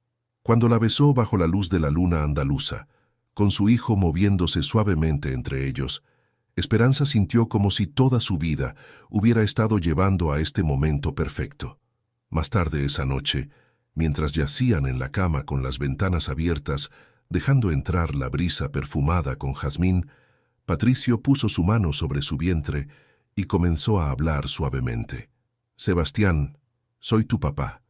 Cuando la besó bajo la luz de la luna andaluza, con su hijo moviéndose suavemente entre ellos, Esperanza sintió como si toda su vida hubiera estado llevando a este momento perfecto. Más tarde esa noche, mientras yacían en la cama con las ventanas abiertas, dejando entrar la brisa perfumada con jazmín, Patricio puso su mano sobre su vientre y comenzó a hablar suavemente. Sebastián, soy tu papá.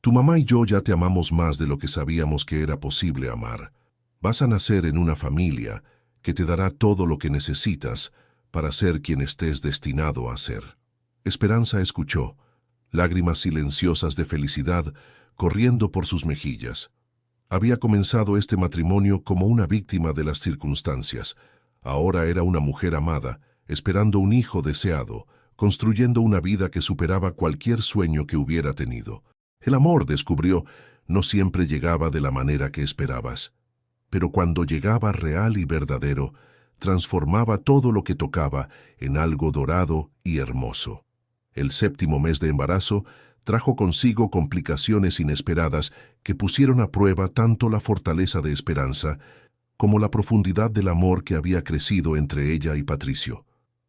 Tu mamá y yo ya te amamos más de lo que sabíamos que era posible amar. Vas a nacer en una familia que te dará todo lo que necesitas para ser quien estés destinado a ser. Esperanza escuchó, lágrimas silenciosas de felicidad corriendo por sus mejillas. Había comenzado este matrimonio como una víctima de las circunstancias. Ahora era una mujer amada, esperando un hijo deseado, construyendo una vida que superaba cualquier sueño que hubiera tenido. El amor, descubrió, no siempre llegaba de la manera que esperabas. Pero cuando llegaba real y verdadero, transformaba todo lo que tocaba en algo dorado y hermoso. El 7º mes de embarazo trajo consigo complicaciones inesperadas que pusieron a prueba tanto la fortaleza de Esperanza como la profundidad del amor que había crecido entre ella y Patricio.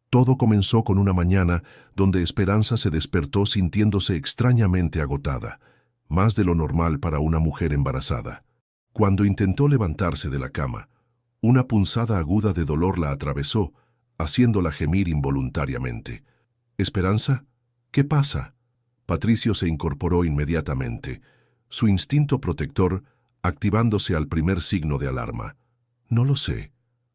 Todo comenzó con una mañana donde Esperanza se despertó sintiéndose extrañamente agotada, más de lo normal para una mujer embarazada. Cuando intentó levantarse de la cama, una punzada aguda de dolor la atravesó, haciéndola gemir involuntariamente. «¿Esperanza? ¿Qué pasa?» Patricio se incorporó inmediatamente, su instinto protector activándose al primer signo de alarma. «No lo sé»,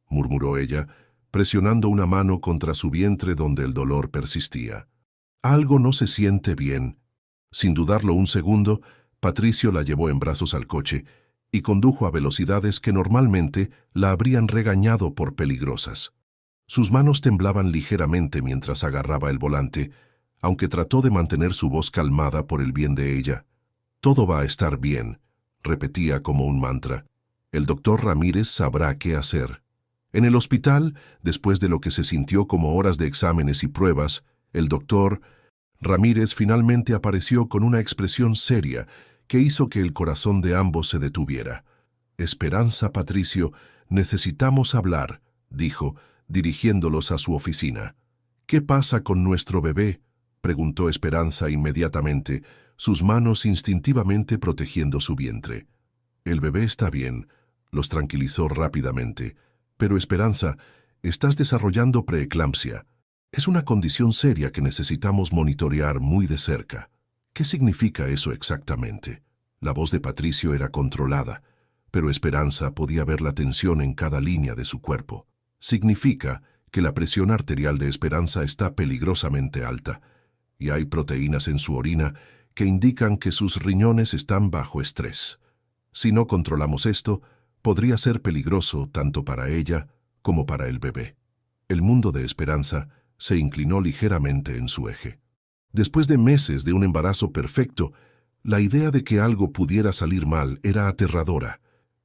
murmuró ella, presionando una mano contra su vientre donde el dolor persistía. «Algo no se siente bien». Sin dudarlo un segundo, Patricio la llevó en brazos al coche y condujo a velocidades que normalmente la habrían regañado por peligrosas. Sus manos temblaban ligeramente mientras agarraba el volante, aunque trató de mantener su voz calmada por el bien de ella. «Todo va a estar bien», repetía como un mantra. «El doctor Ramírez sabrá qué hacer». En el hospital, después de lo que se sintió como horas de exámenes y pruebas, el doctor Ramírez finalmente apareció con una expresión seria que hizo que el corazón de ambos se detuviera. «Esperanza, Patricio, necesitamos hablar», dijo, dirigiéndolos a su oficina. «¿Qué pasa con nuestro bebé?», preguntó Esperanza inmediatamente, sus manos instintivamente protegiendo su vientre. «El bebé está bien», los tranquilizó rápidamente. «Pero Esperanza, estás desarrollando preeclampsia. Es una condición seria que necesitamos monitorear muy de cerca». «¿Qué significa eso exactamente?». La voz de Patricio era controlada, pero Esperanza podía ver la tensión en cada línea de su cuerpo. «Significa que la presión arterial de Esperanza está peligrosamente alta, y hay proteínas en su orina que indican que sus riñones están bajo estrés. Si no controlamos esto, podría ser peligroso tanto para ella como para el bebé». El mundo de Esperanza se inclinó ligeramente en su eje. Después de meses de un embarazo perfecto, la idea de que algo pudiera salir mal era aterradora.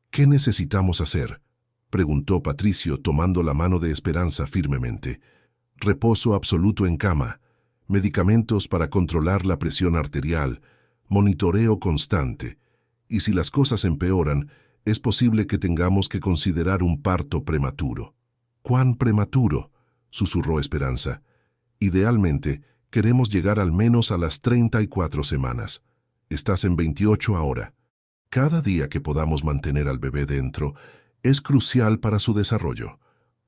¿Qué necesitamos hacer?, preguntó Patricio tomando la mano de Esperanza firmemente. Reposo absoluto en cama, medicamentos para controlar la presión arterial, monitoreo constante, y si las cosas empeoran, es posible que tengamos que considerar un parto prematuro. ¿Cuán prematuro?, susurró Esperanza. Idealmente, queremos llegar al menos a las 34 semanas. Estás en 28 ahora. Cada día que podamos mantener al bebé dentro es crucial para su desarrollo.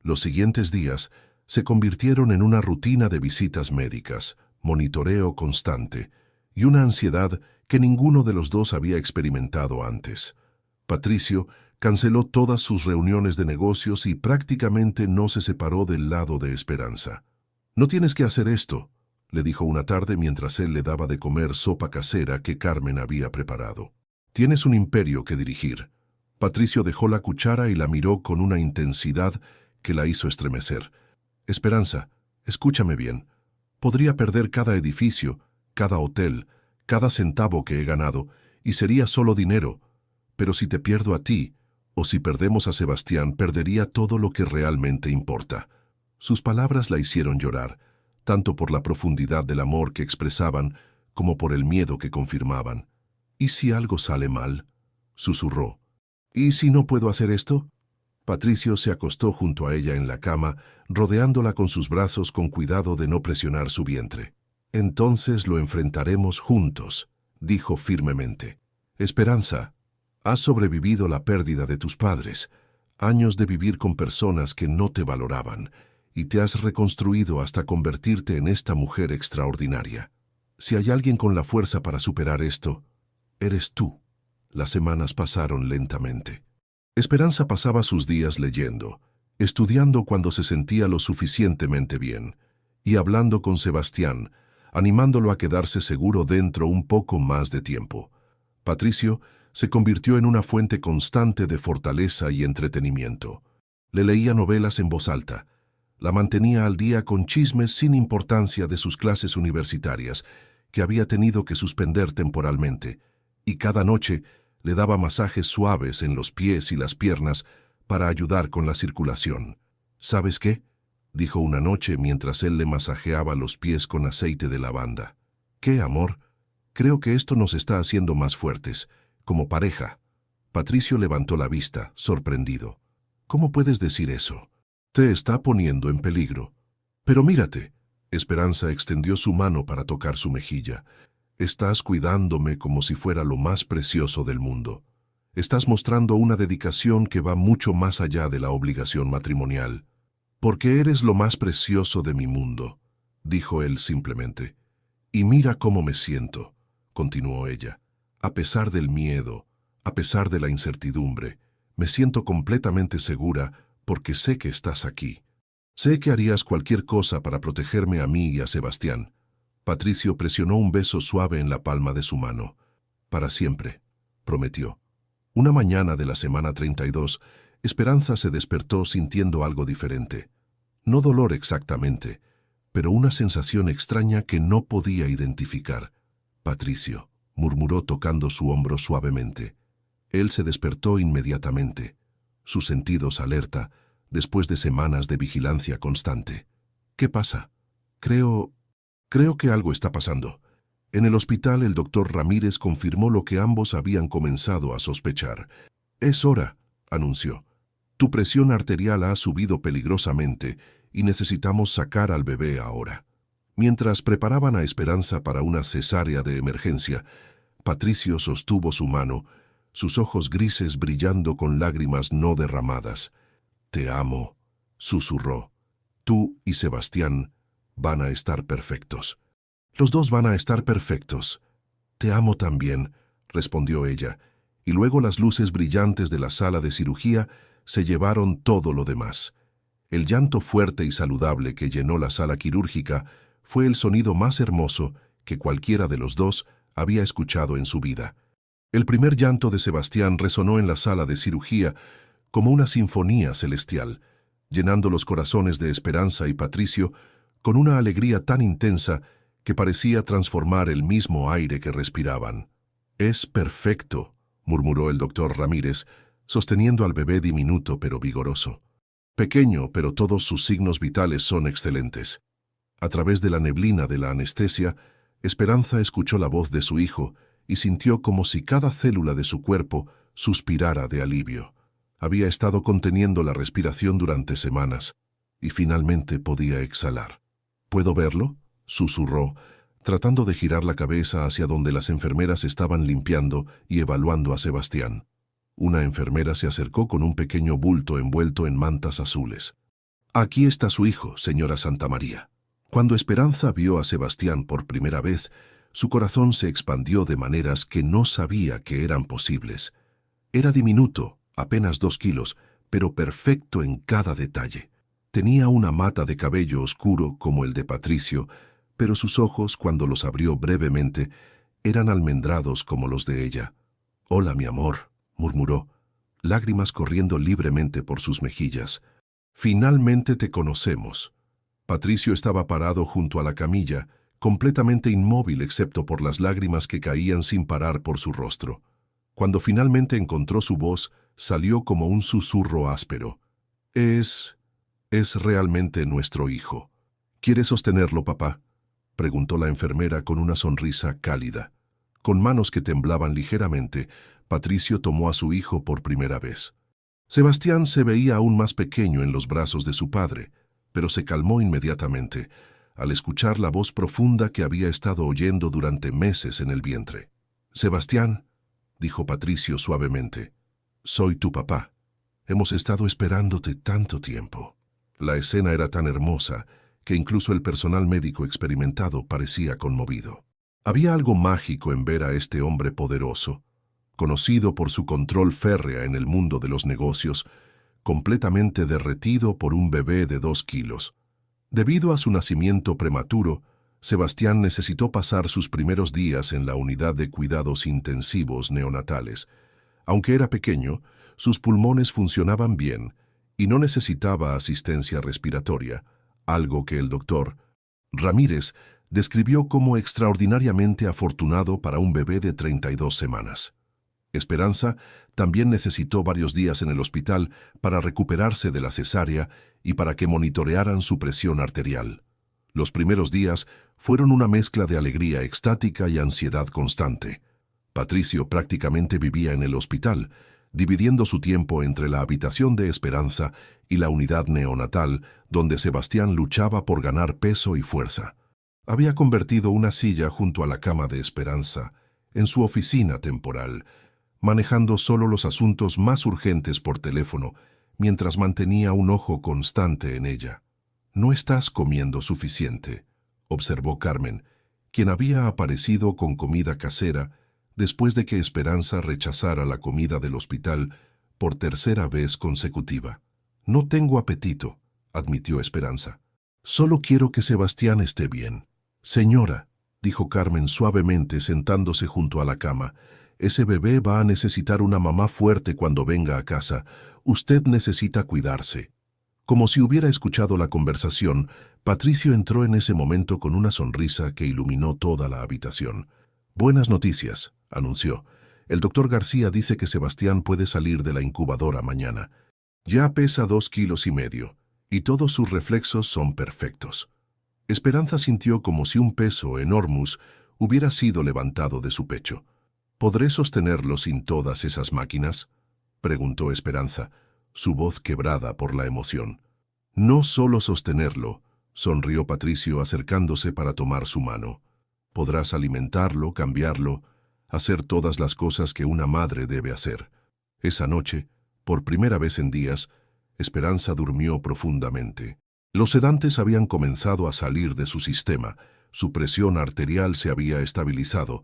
Los siguientes días se convirtieron en una rutina de visitas médicas, monitoreo constante y una ansiedad que ninguno de los dos había experimentado antes. Patricio canceló todas sus reuniones de negocios y prácticamente no se separó del lado de Esperanza. «No tienes que hacer esto», le dijo una tarde mientras él le daba de comer sopa casera que Carmen había preparado. «Tienes un imperio que dirigir». Patricio dejó la cuchara y la miró con una intensidad que la hizo estremecer. «Esperanza, escúchame bien. Podría perder cada edificio, cada hotel, cada centavo que he ganado, y sería solo dinero. Pero si te pierdo a ti, o si perdemos a Sebastián, perdería todo lo que realmente importa». Sus palabras la hicieron llorar, tanto por la profundidad del amor que expresaban como por el miedo que confirmaban. «¿Y si algo sale mal?», susurró. «¿Y si no puedo hacer esto?». Patricio se acostó junto a ella en la cama, rodeándola con sus brazos con cuidado de no presionar su vientre. «Entonces lo enfrentaremos juntos», dijo firmemente. «Esperanza, has sobrevivido la pérdida de tus padres, años de vivir con personas que no te valoraban, y te has reconstruido hasta convertirte en esta mujer extraordinaria. Si hay alguien con la fuerza para superar esto, eres tú». Las semanas pasaron lentamente. Esperanza pasaba sus días leyendo, estudiando cuando se sentía lo suficientemente bien, y hablando con Sebastián, animándolo a quedarse seguro dentro un poco más de tiempo. Patricio se convirtió en una fuente constante de fortaleza y entretenimiento. Le leía novelas en voz alta, la mantenía al día con chismes sin importancia de sus clases universitarias, que había tenido que suspender temporalmente, y cada noche le daba masajes suaves en los pies y las piernas para ayudar con la circulación. «¿Sabes qué?», dijo una noche mientras él le masajeaba los pies con aceite de lavanda. «¿Qué, amor? Creo que esto nos está haciendo más fuertes, como pareja». Patricio levantó la vista, sorprendido. «¿Cómo puedes decir eso? Te está poniendo en peligro». «Pero mírate». Esperanza extendió su mano para tocar su mejilla. «Estás cuidándome como si fuera lo más precioso del mundo. Estás mostrando una dedicación que va mucho más allá de la obligación matrimonial. Porque eres lo más precioso de mi mundo», dijo él simplemente. «Y mira cómo me siento», continuó ella. «A pesar del miedo, a pesar de la incertidumbre, me siento completamente segura porque sé que estás aquí. Sé que harías cualquier cosa para protegerme a mí y a Sebastián». Patricio presionó un beso suave en la palma de su mano. «Para siempre», prometió. Una mañana de la semana 32, Esperanza se despertó sintiendo algo diferente. No dolor exactamente, pero una sensación extraña que no podía identificar. «Patricio», murmuró tocando su hombro suavemente. Él se despertó inmediatamente, sus sentidos alerta, después de semanas de vigilancia constante. «¿Qué pasa?». Creo que algo está pasando». En el hospital el doctor Ramírez confirmó lo que ambos habían comenzado a sospechar. «Es hora», anunció. «Tu presión arterial ha subido peligrosamente y necesitamos sacar al bebé ahora». Mientras preparaban a Esperanza para una cesárea de emergencia, Patricio sostuvo su mano, sus ojos grises brillando con lágrimas no derramadas. «Te amo», susurró. «Tú y Sebastián van a estar perfectos». «Los dos van a estar perfectos». «Te amo también», respondió ella, y luego las luces brillantes de la sala de cirugía se llevaron todo lo demás. El llanto fuerte y saludable que llenó la sala quirúrgica fue el sonido más hermoso que cualquiera de los dos había escuchado en su vida. El primer llanto de Sebastián resonó en la sala de cirugía como una sinfonía celestial, llenando los corazones de Esperanza y Patricio con una alegría tan intensa que parecía transformar el mismo aire que respiraban. «Es perfecto», murmuró el doctor Ramírez, sosteniendo al bebé diminuto pero vigoroso. «Pequeño, pero todos sus signos vitales son excelentes». A través de la neblina de la anestesia, Esperanza escuchó la voz de su hijo y sintió como si cada célula de su cuerpo suspirara de alivio. Había estado conteniendo la respiración durante semanas y finalmente podía exhalar. «¿Puedo verlo?», susurró, tratando de girar la cabeza hacia donde las enfermeras estaban limpiando y evaluando a Sebastián. Una enfermera se acercó con un pequeño bulto envuelto en mantas azules. «Aquí está su hijo, señora Santamaría». Cuando Esperanza vio a Sebastián por primera vez, su corazón se expandió de maneras que no sabía que eran posibles. Era diminuto, apenas 2 kilos, pero perfecto en cada detalle. Tenía una mata de cabello oscuro como el de Patricio, pero sus ojos, cuando los abrió brevemente, eran almendrados como los de ella. «Hola, mi amor», murmuró, lágrimas corriendo libremente por sus mejillas. «Finalmente te conocemos». Patricio estaba parado junto a la camilla, completamente inmóvil excepto por las lágrimas que caían sin parar por su rostro. Cuando finalmente encontró su voz, salió como un susurro áspero. «Es realmente nuestro hijo». «¿Quiere sostenerlo, papá?», preguntó la enfermera con una sonrisa cálida. Con manos que temblaban ligeramente, Patricio tomó a su hijo por primera vez. Sebastián se veía aún más pequeño en los brazos de su padre, pero se calmó inmediatamente al escuchar la voz profunda que había estado oyendo durante meses en el vientre. «Sebastián», dijo Patricio suavemente, «soy tu papá. Hemos estado esperándote tanto tiempo». La escena era tan hermosa que incluso el personal médico experimentado parecía conmovido. Había algo mágico en ver a este hombre poderoso, conocido por su control férrea en el mundo de los negocios, completamente derretido por un bebé de 2 kilos. Debido a su nacimiento prematuro, Sebastián necesitó pasar sus primeros días en la unidad de cuidados intensivos neonatales. Aunque era pequeño, sus pulmones funcionaban bien y no necesitaba asistencia respiratoria, algo que el doctor Ramírez describió como extraordinariamente afortunado para un bebé de 32 semanas. Esperanza también necesitó varios días en el hospital para recuperarse de la cesárea y para que monitorearan su presión arterial. Los primeros días fueron una mezcla de alegría extática y ansiedad constante. Patricio prácticamente vivía en el hospital, dividiendo su tiempo entre la habitación de Esperanza y la unidad neonatal, donde Sebastián luchaba por ganar peso y fuerza. Había convertido una silla junto a la cama de Esperanza en su oficina temporal, manejando solo los asuntos más urgentes por teléfono, mientras mantenía un ojo constante en ella. «No estás comiendo suficiente», observó Carmen, quien había aparecido con comida casera después de que Esperanza rechazara la comida del hospital por tercera vez consecutiva. «No tengo apetito», admitió Esperanza. «Solo quiero que Sebastián esté bien». «Señora», dijo Carmen suavemente sentándose junto a la cama, «ese bebé va a necesitar una mamá fuerte cuando venga a casa. Usted necesita cuidarse». Como si hubiera escuchado la conversación, Patricio entró en ese momento con una sonrisa que iluminó toda la habitación. «Buenas noticias», anunció. «El doctor García dice que Sebastián puede salir de la incubadora mañana. Ya pesa 2,5 kilos y todos sus reflejos son perfectos». Esperanza sintió como si un peso enormous hubiera sido levantado de su pecho. «¿Podré sostenerlo sin todas esas máquinas?», preguntó Esperanza, su voz quebrada por la emoción. «No solo sostenerlo», sonrió Patricio acercándose para tomar su mano. «Podrás alimentarlo, cambiarlo, hacer todas las cosas que una madre debe hacer». Esa noche, por primera vez en días, Esperanza durmió profundamente. Los sedantes habían comenzado a salir de su sistema, su presión arterial se había estabilizado,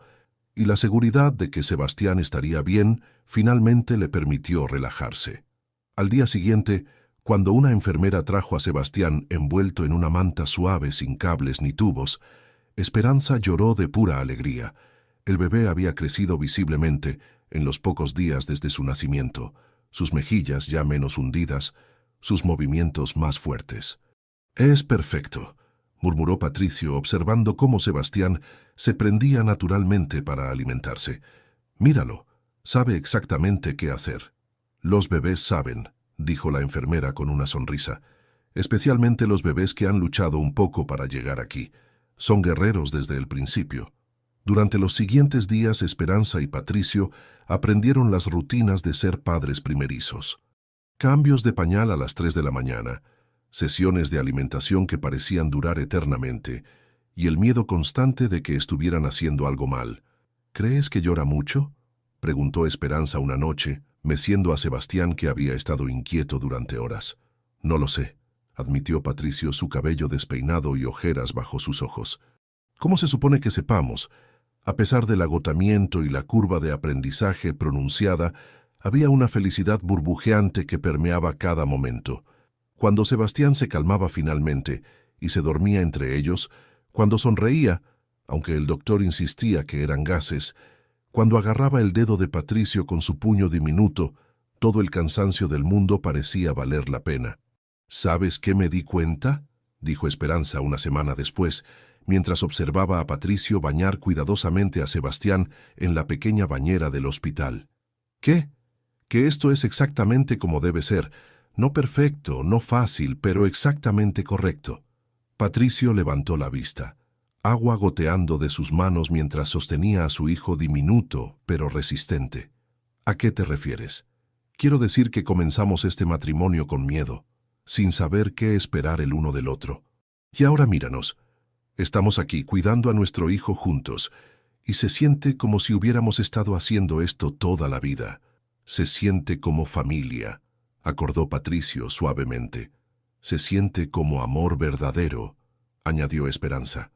y la seguridad de que Sebastián estaría bien finalmente le permitió relajarse. Al día siguiente, cuando una enfermera trajo a Sebastián envuelto en una manta suave sin cables ni tubos, Esperanza lloró de pura alegría. El bebé había crecido visiblemente en los pocos días desde su nacimiento, sus mejillas ya menos hundidas, sus movimientos más fuertes. «Es perfecto», murmuró Patricio, observando cómo Sebastián se prendía naturalmente para alimentarse. «Míralo, sabe exactamente qué hacer». «Los bebés saben», dijo la enfermera con una sonrisa. «Especialmente los bebés que han luchado un poco para llegar aquí. Son guerreros desde el principio». Durante los siguientes días, Esperanza y Patricio aprendieron las rutinas de ser padres primerizos. Cambios de pañal a las 3 de la mañana, sesiones de alimentación que parecían durar eternamente, y el miedo constante de que estuvieran haciendo algo mal. «¿Crees que llora mucho?», preguntó Esperanza una noche, meciendo a Sebastián, que había estado inquieto durante horas. «No lo sé», admitió Patricio, su cabello despeinado y ojeras bajo sus ojos. «¿Cómo se supone que sepamos? A pesar del agotamiento y la curva de aprendizaje pronunciada, había una felicidad burbujeante que permeaba cada momento. Cuando Sebastián se calmaba finalmente y se dormía entre ellos, cuando sonreía, aunque el doctor insistía que eran gases, cuando agarraba el dedo de Patricio con su puño diminuto, todo el cansancio del mundo parecía valer la pena. «¿Sabes qué me di cuenta?», dijo Esperanza una semana después, mientras observaba a Patricio bañar cuidadosamente a Sebastián en la pequeña bañera del hospital. «¿Qué? Que esto es exactamente como debe ser. No perfecto, no fácil, pero exactamente correcto». Patricio levantó la vista, agua goteando de sus manos mientras sostenía a su hijo diminuto, pero resistente. «¿A qué te refieres?». «Quiero decir que comenzamos este matrimonio con miedo, sin saber qué esperar el uno del otro. Y ahora míranos. Estamos aquí cuidando a nuestro hijo juntos, y se siente como si hubiéramos estado haciendo esto toda la vida. Se siente como familia», acordó Patricio suavemente. «Se siente como amor verdadero», añadió Esperanza.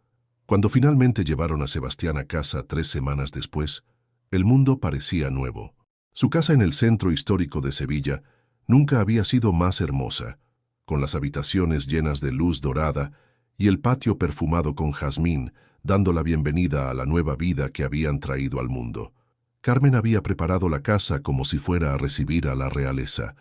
Cuando finalmente llevaron a Sebastián a casa 3 semanas después, el mundo parecía nuevo. Su casa en el centro histórico de Sevilla nunca había sido más hermosa, con las habitaciones llenas de luz dorada y el patio perfumado con jazmín, dando la bienvenida a la nueva vida que habían traído al mundo. Carmen había preparado la casa como si fuera a recibir a la realeza.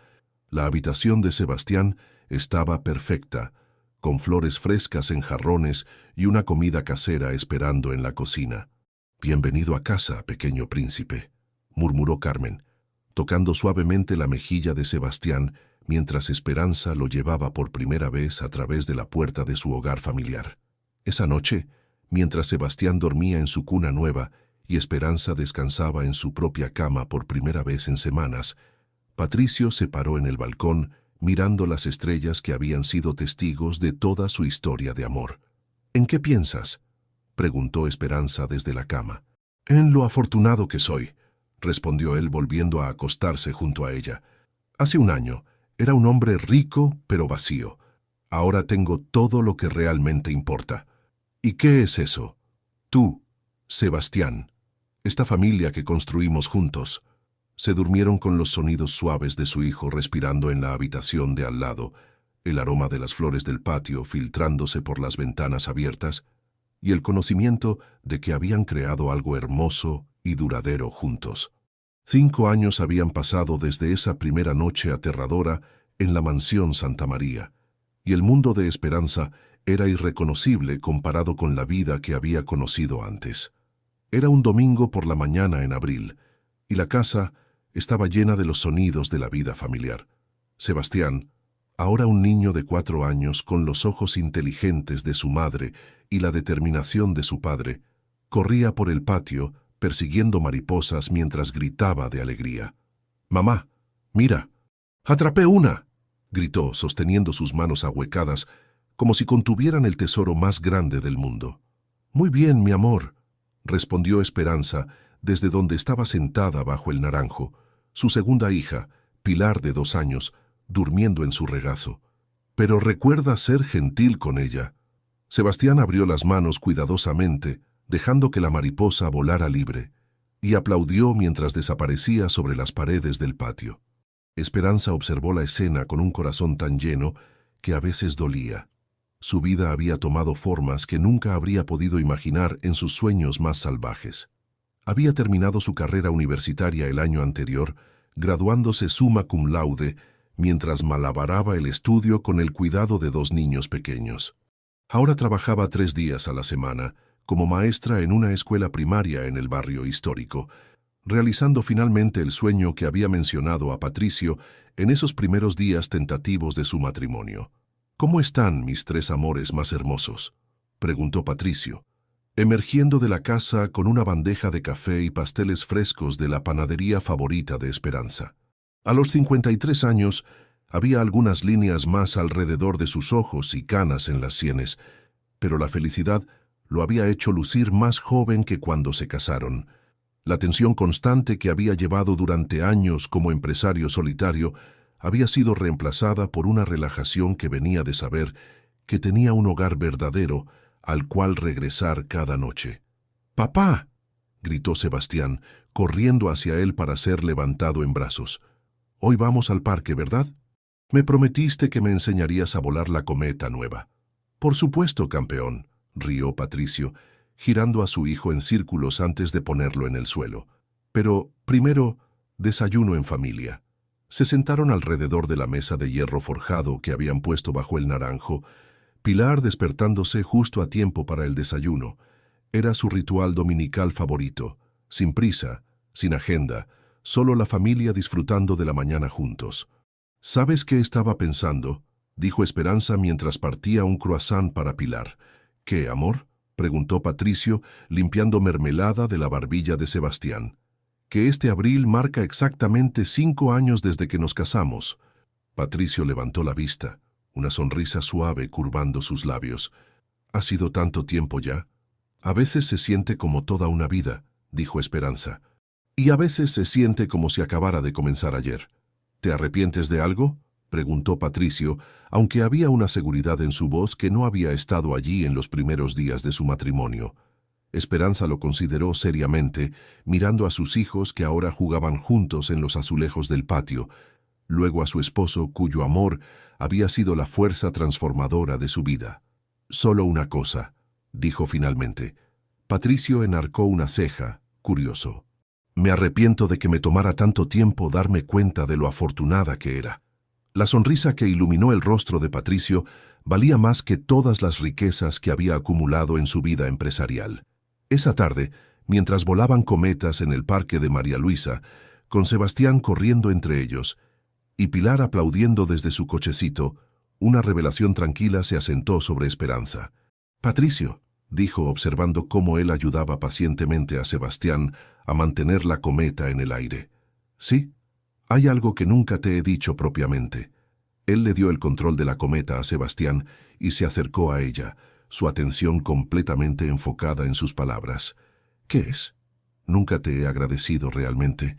La habitación de Sebastián estaba perfecta, con flores frescas en jarrones y una comida casera esperando en la cocina. «Bienvenido a casa, pequeño príncipe», murmuró Carmen, tocando suavemente la mejilla de Sebastián, mientras Esperanza lo llevaba por primera vez a través de la puerta de su hogar familiar. Esa noche, mientras Sebastián dormía en su cuna nueva y Esperanza descansaba en su propia cama por primera vez en semanas, Patricio se paró en el balcón mirando las estrellas que habían sido testigos de toda su historia de amor. «¿En qué piensas?», preguntó Esperanza desde la cama. «En lo afortunado que soy», respondió él volviendo a acostarse junto a ella. «Hace un año era un hombre rico pero vacío. Ahora tengo todo lo que realmente importa». «¿Y qué es eso?». «Tú, Sebastián, esta familia que construimos juntos». Se durmieron con los sonidos suaves de su hijo respirando en la habitación de al lado, el aroma de las flores del patio filtrándose por las ventanas abiertas, y el conocimiento de que habían creado algo hermoso y duradero juntos. 5 años habían pasado desde esa primera noche aterradora en la mansión Santa María, y el mundo de Esperanza era irreconocible comparado con la vida que había conocido antes. Era un domingo por la mañana en abril, y la casa estaba llena de los sonidos de la vida familiar. Sebastián, ahora un niño de 4 años con los ojos inteligentes de su madre y la determinación de su padre, corría por el patio persiguiendo mariposas mientras gritaba de alegría. «Mamá, mira, atrapé una», gritó sosteniendo sus manos ahuecadas como si contuvieran el tesoro más grande del mundo. «Muy bien, mi amor», respondió Esperanza desde donde estaba sentada bajo el naranjo, su segunda hija, Pilar de 2 años, durmiendo en su regazo. «Pero recuerda ser gentil con ella». Sebastián abrió las manos cuidadosamente, dejando que la mariposa volara libre, y aplaudió mientras desaparecía sobre las paredes del patio. Esperanza observó la escena con un corazón tan lleno que a veces dolía. Su vida había tomado formas que nunca habría podido imaginar en sus sueños más salvajes. Había terminado su carrera universitaria el año anterior, graduándose summa cum laude, mientras malabaraba el estudio con el cuidado de 2 niños pequeños. Ahora trabajaba 3 días a la semana como maestra en una escuela primaria en el barrio histórico, realizando finalmente el sueño que había mencionado a Patricio en esos primeros días tentativos de su matrimonio. «¿Cómo están mis 3 amores más hermosos?», preguntó Patricio, emergiendo de la casa con una bandeja de café y pasteles frescos de la panadería favorita de Esperanza. A los 53 años, había algunas líneas más alrededor de sus ojos y canas en las sienes, pero la felicidad lo había hecho lucir más joven que cuando se casaron. La tensión constante que había llevado durante años como empresario solitario había sido reemplazada por una relajación que venía de saber que tenía un hogar verdadero al cual regresar cada noche. «¡Papá!», gritó Sebastián, corriendo hacia él para ser levantado en brazos. «Hoy vamos al parque, ¿verdad? Me prometiste que me enseñarías a volar la cometa nueva». «Por supuesto, campeón», rió Patricio, girando a su hijo en círculos antes de ponerlo en el suelo. «Pero, primero, desayuno en familia». Se sentaron alrededor de la mesa de hierro forjado que habían puesto bajo el naranjo, Pilar despertándose justo a tiempo para el desayuno. Era su ritual dominical favorito, sin prisa, sin agenda, solo la familia disfrutando de la mañana juntos. «¿Sabes qué estaba pensando?», dijo Esperanza mientras partía un croissant para Pilar. «¿Qué, amor?», preguntó Patricio, limpiando mermelada de la barbilla de Sebastián. «Que este abril marca exactamente 5 años desde que nos casamos». Patricio levantó la vista, una sonrisa suave curvando sus labios. «¿Ha sido tanto tiempo ya?». «A veces se siente como toda una vida», dijo Esperanza. «Y a veces se siente como si acabara de comenzar ayer». «¿Te arrepientes de algo?», preguntó Patricio, aunque había una seguridad en su voz que no había estado allí en los primeros días de su matrimonio. Esperanza lo consideró seriamente, mirando a sus hijos que ahora jugaban juntos en los azulejos del patio, luego a su esposo cuyo amor había sido la fuerza transformadora de su vida. «Solo una cosa», dijo finalmente. Patricio enarcó una ceja, curioso. «Me arrepiento de que me tomara tanto tiempo darme cuenta de lo afortunada que era». La sonrisa que iluminó el rostro de Patricio valía más que todas las riquezas que había acumulado en su vida empresarial. Esa tarde, mientras volaban cometas en el parque de María Luisa, con Sebastián corriendo entre ellos, y Pilar aplaudiendo desde su cochecito, una revelación tranquila se asentó sobre Esperanza. «Patricio», dijo observando cómo él ayudaba pacientemente a Sebastián a mantener la cometa en el aire. «Sí, hay algo que nunca te he dicho propiamente». Él le dio el control de la cometa a Sebastián y se acercó a ella, su atención completamente enfocada en sus palabras. «¿Qué es? Nunca te he agradecido realmente.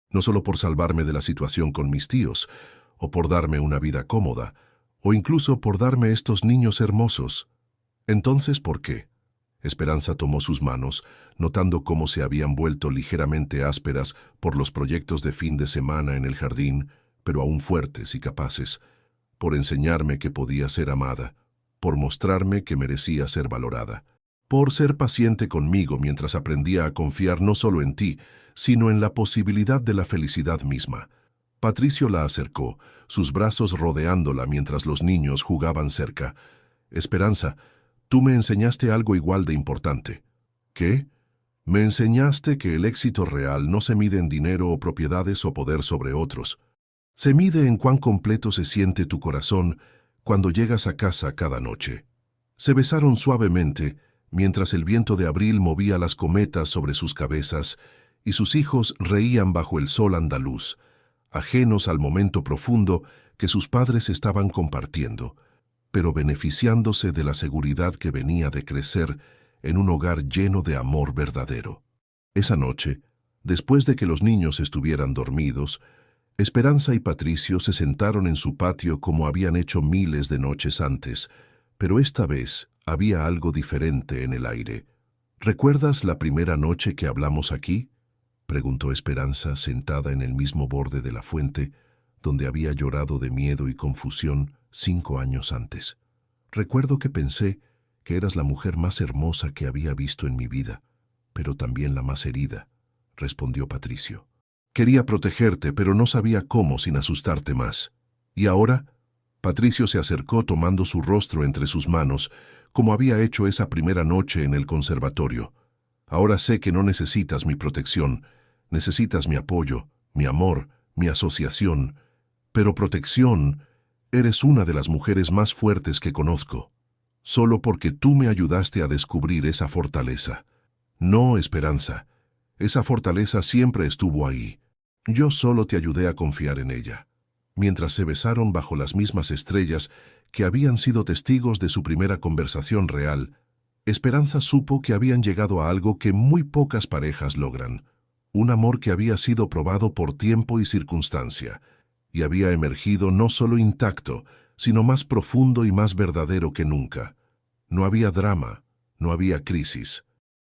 No solo por salvarme de la situación con mis tíos, o por darme una vida cómoda, o incluso por darme estos niños hermosos. Entonces, ¿por qué?». Esperanza tomó sus manos, notando cómo se habían vuelto ligeramente ásperas por los proyectos de fin de semana en el jardín, pero aún fuertes y capaces, por enseñarme que podía ser amada, por mostrarme que merecía ser valorada, por ser paciente conmigo mientras aprendía a confiar no solo en ti, sino en la posibilidad de la felicidad misma. Patricio la acercó, sus brazos rodeándola mientras los niños jugaban cerca. «Esperanza, tú me enseñaste algo igual de importante». «¿Qué?». «Me enseñaste que el éxito real no se mide en dinero o propiedades o poder sobre otros. Se mide en cuán completo se siente tu corazón cuando llegas a casa cada noche». Se besaron suavemente mientras el viento de abril movía las cometas sobre sus cabezas y sus hijos reían bajo el sol andaluz, ajenos al momento profundo que sus padres estaban compartiendo, pero beneficiándose de la seguridad que venía de crecer en un hogar lleno de amor verdadero. Esa noche, después de que los niños estuvieran dormidos, Esperanza y Patricio se sentaron en su patio como habían hecho miles de noches antes, pero esta vez había algo diferente en el aire. «¿Recuerdas la primera noche que hablamos aquí?», preguntó Esperanza sentada en el mismo borde de la fuente donde había llorado de miedo y confusión 5 años antes. «Recuerdo que pensé que eras la mujer más hermosa que había visto en mi vida, pero también la más herida», respondió Patricio. «Quería protegerte, pero no sabía cómo sin asustarte más. ¿Y ahora?». Patricio se acercó tomando su rostro entre sus manos, como había hecho esa primera noche en el conservatorio. Ahora sé que no necesitas mi protección, necesitas mi apoyo, mi amor, mi asociación. Pero protección, eres una de las mujeres más fuertes que conozco, solo porque tú me ayudaste a descubrir esa fortaleza. No, Esperanza, esa fortaleza siempre estuvo ahí. Yo solo te ayudé a confiar en ella. Mientras se besaron bajo las mismas estrellas que habían sido testigos de su primera conversación real, Esperanza supo que habían llegado a algo que muy pocas parejas logran, un amor que había sido probado por tiempo y circunstancia, y había emergido no solo intacto, sino más profundo y más verdadero que nunca. No había drama, no había crisis,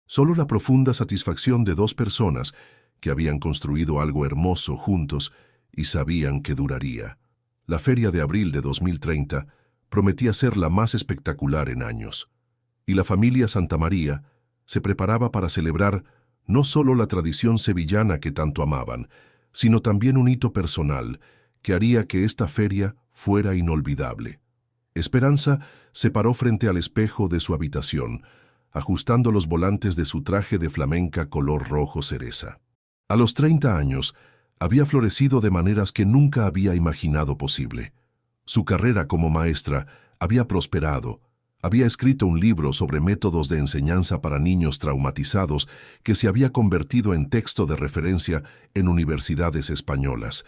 solo la profunda satisfacción de dos personas que habían construido algo hermoso juntos y sabían que duraría. La feria de abril de 2030 prometía ser la más espectacular en años, y la familia Santamaría se preparaba para celebrar no solo la tradición sevillana que tanto amaban, sino también un hito personal que haría que esta feria fuera inolvidable. Esperanza se paró frente al espejo de su habitación, ajustando los volantes de su traje de flamenca color rojo cereza. A los 30 años, había florecido de maneras que nunca había imaginado posible. Su carrera como maestra había prosperado. Había escrito un libro sobre métodos de enseñanza para niños traumatizados que se había convertido en texto de referencia en universidades españolas,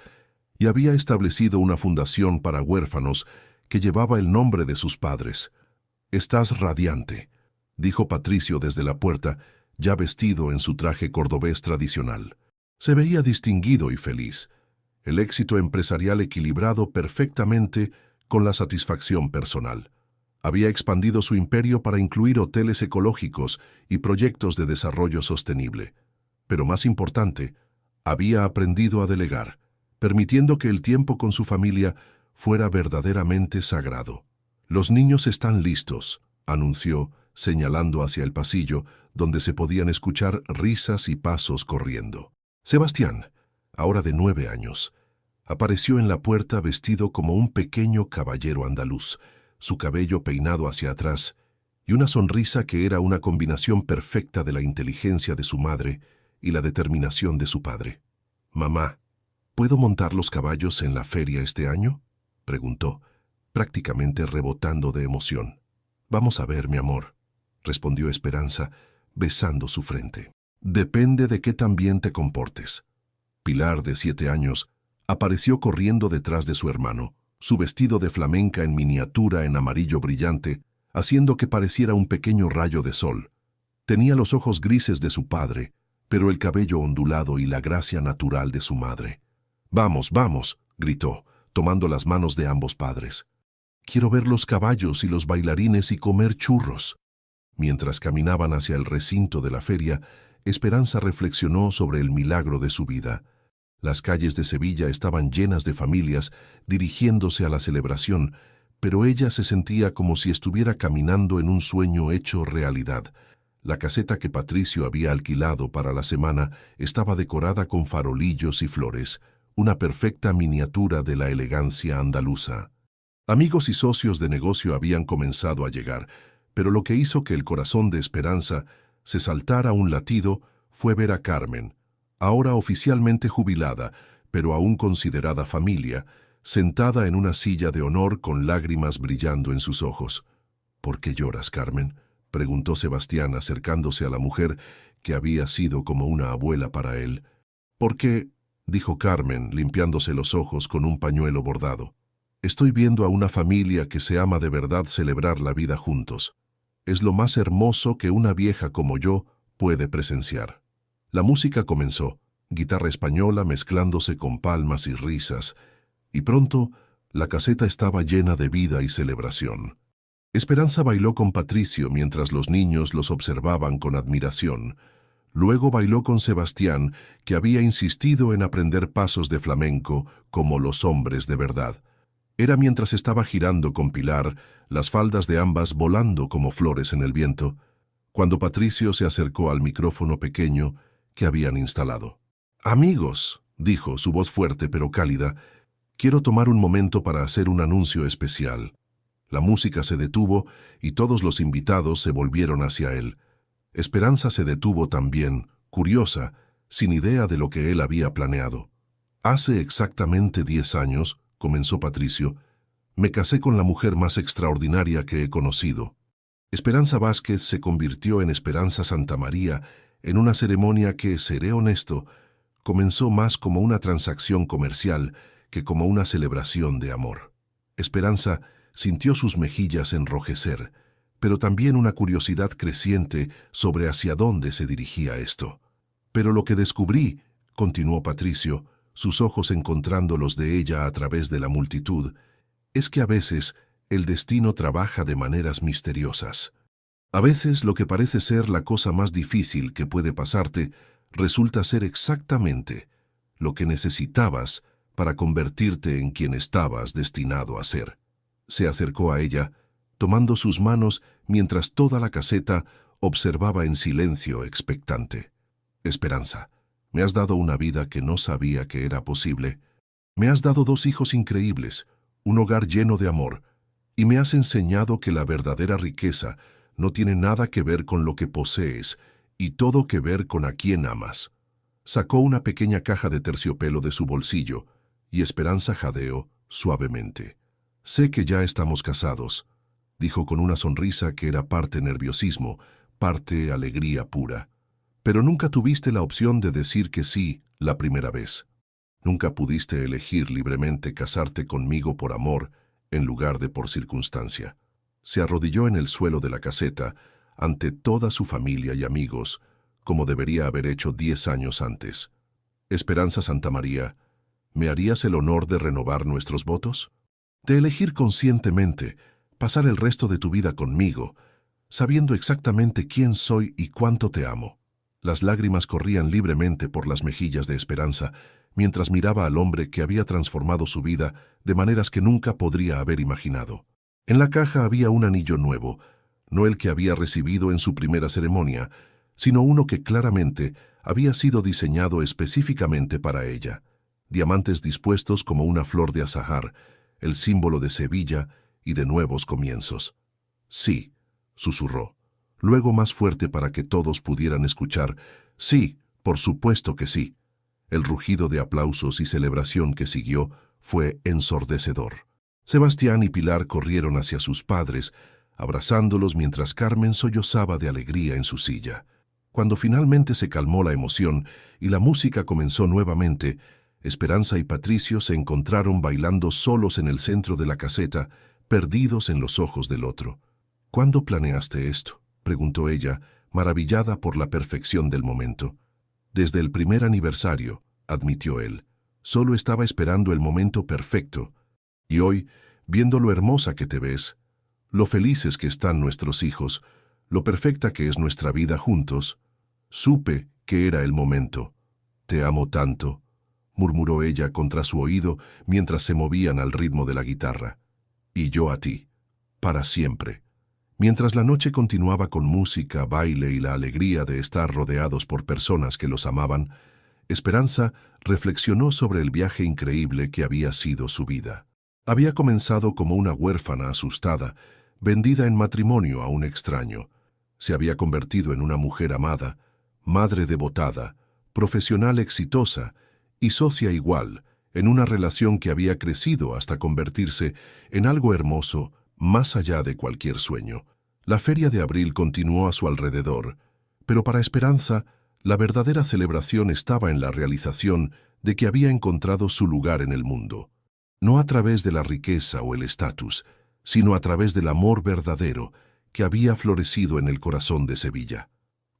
y había establecido una fundación para huérfanos que llevaba el nombre de sus padres. «Estás radiante», dijo Patricio desde la puerta, ya vestido en su traje cordobés tradicional. Se veía distinguido y feliz, el éxito empresarial equilibrado perfectamente con la satisfacción personal. Había expandido su imperio para incluir hoteles ecológicos y proyectos de desarrollo sostenible. Pero más importante, había aprendido a delegar, permitiendo que el tiempo con su familia fuera verdaderamente sagrado. «Los niños están listos», anunció, señalando hacia el pasillo, donde se podían escuchar risas y pasos corriendo. Sebastián, ahora de 9 años, apareció en la puerta vestido como un pequeño caballero andaluz, su cabello peinado hacia atrás y una sonrisa que era una combinación perfecta de la inteligencia de su madre y la determinación de su padre. «Mamá, ¿puedo montar los caballos en la feria este año?», preguntó, prácticamente rebotando de emoción. «Vamos a ver, mi amor», respondió Esperanza, besando su frente. «Depende de qué tan bien te comportes». Pilar, de 7 años, apareció corriendo detrás de su hermano, su vestido de flamenca en miniatura en amarillo brillante, haciendo que pareciera un pequeño rayo de sol. Tenía los ojos grises de su padre, pero el cabello ondulado y la gracia natural de su madre. «Vamos, vamos», gritó, tomando las manos de ambos padres. «Quiero ver los caballos y los bailarines y comer churros». Mientras caminaban hacia el recinto de la feria, Esperanza reflexionó sobre el milagro de su vida. Las calles de Sevilla estaban llenas de familias dirigiéndose a la celebración, pero ella se sentía como si estuviera caminando en un sueño hecho realidad. La caseta que Patricio había alquilado para la semana estaba decorada con farolillos y flores, una perfecta miniatura de la elegancia andaluza. Amigos y socios de negocio habían comenzado a llegar, pero lo que hizo que el corazón de Esperanza se saltara un latido fue ver a Carmen, ahora oficialmente jubilada, pero aún considerada familia, sentada en una silla de honor con lágrimas brillando en sus ojos. «¿Por qué lloras, Carmen?», preguntó Sebastián acercándose a la mujer que había sido como una abuela para él. «Porque», dijo Carmen, limpiándose los ojos con un pañuelo bordado, «estoy viendo a una familia que se ama de verdad celebrar la vida juntos. Es lo más hermoso que una vieja como yo puede presenciar». La música comenzó, guitarra española mezclándose con palmas y risas, y pronto la caseta estaba llena de vida y celebración. Esperanza bailó con Patricio mientras los niños los observaban con admiración. Luego bailó con Sebastián, que había insistido en aprender pasos de flamenco como los hombres de verdad. Era mientras estaba girando con Pilar, las faldas de ambas volando como flores en el viento, cuando Patricio se acercó al micrófono pequeño que habían instalado. «Amigos», dijo, su voz fuerte pero cálida, «quiero tomar un momento para hacer un anuncio especial. La música se detuvo y todos los invitados se volvieron hacia él. Esperanza se detuvo también, curiosa, sin idea de lo que él había planeado. Hace exactamente 10 años, comenzó Patricio, me casé con la mujer más extraordinaria que he conocido. Esperanza Vázquez se convirtió en Esperanza Santamaría en una ceremonia que, seré honesto, comenzó más como una transacción comercial que como una celebración de amor. Esperanza sintió sus mejillas enrojecer, pero también una curiosidad creciente sobre hacia dónde se dirigía esto. Pero lo que descubrí, continuó Patricio, sus ojos encontrando los de ella a través de la multitud, es que a veces el destino trabaja de maneras misteriosas. A veces lo que parece ser la cosa más difícil que puede pasarte resulta ser exactamente lo que necesitabas para convertirte en quien estabas destinado a ser. Se acercó a ella, tomando sus manos mientras toda la caseta observaba en silencio expectante. Esperanza, me has dado una vida que no sabía que era posible. Me has dado 2 hijos increíbles, un hogar lleno de amor, y me has enseñado que la verdadera riqueza no tiene nada que ver con lo que posees y todo que ver con a quién amas. Sacó una pequeña caja de terciopelo de su bolsillo y Esperanza jadeó suavemente. Sé que ya estamos casados, dijo con una sonrisa que era parte nerviosismo, parte alegría pura. Pero nunca tuviste la opción de decir que sí la primera vez. Nunca pudiste elegir libremente casarte conmigo por amor en lugar de por circunstancia. Se arrodilló en el suelo de la caseta ante toda su familia y amigos, como debería haber hecho 10 años antes. Esperanza Santamaría, ¿me harías el honor de renovar nuestros votos? De elegir conscientemente pasar el resto de tu vida conmigo, sabiendo exactamente quién soy y cuánto te amo. Las lágrimas corrían libremente por las mejillas de Esperanza, mientras miraba al hombre que había transformado su vida de maneras que nunca podría haber imaginado. En la caja había un anillo nuevo, no el que había recibido en su primera ceremonia, sino uno que claramente había sido diseñado específicamente para ella. Diamantes dispuestos como una flor de azahar, el símbolo de Sevilla y de nuevos comienzos. Sí, susurró. Luego más fuerte para que todos pudieran escuchar. Sí, por supuesto que sí. El rugido de aplausos y celebración que siguió fue ensordecedor. Sebastián y Pilar corrieron hacia sus padres, abrazándolos mientras Carmen sollozaba de alegría en su silla. Cuando finalmente se calmó la emoción y la música comenzó nuevamente, Esperanza y Patricio se encontraron bailando solos en el centro de la caseta, perdidos en los ojos del otro. ¿Cuándo planeaste esto?, preguntó ella, maravillada por la perfección del momento. Desde el primer aniversario, admitió él. Solo estaba esperando el momento perfecto. Y hoy, viendo lo hermosa que te ves, lo felices que están nuestros hijos, lo perfecta que es nuestra vida juntos, supe que era el momento. Te amo tanto, murmuró ella contra su oído mientras se movían al ritmo de la guitarra. Y yo a ti, para siempre. Mientras la noche continuaba con música, baile y la alegría de estar rodeados por personas que los amaban, Esperanza reflexionó sobre el viaje increíble que había sido su vida. Había comenzado como una huérfana asustada, vendida en matrimonio a un extraño. Se había convertido en una mujer amada, madre devotada, profesional exitosa y socia igual, en una relación que había crecido hasta convertirse en algo hermoso, más allá de cualquier sueño. La feria de abril continuó a su alrededor, pero para Esperanza, la verdadera celebración estaba en la realización de que había encontrado su lugar en el mundo. No a través de la riqueza o el estatus, sino a través del amor verdadero que había florecido en el corazón de Sevilla.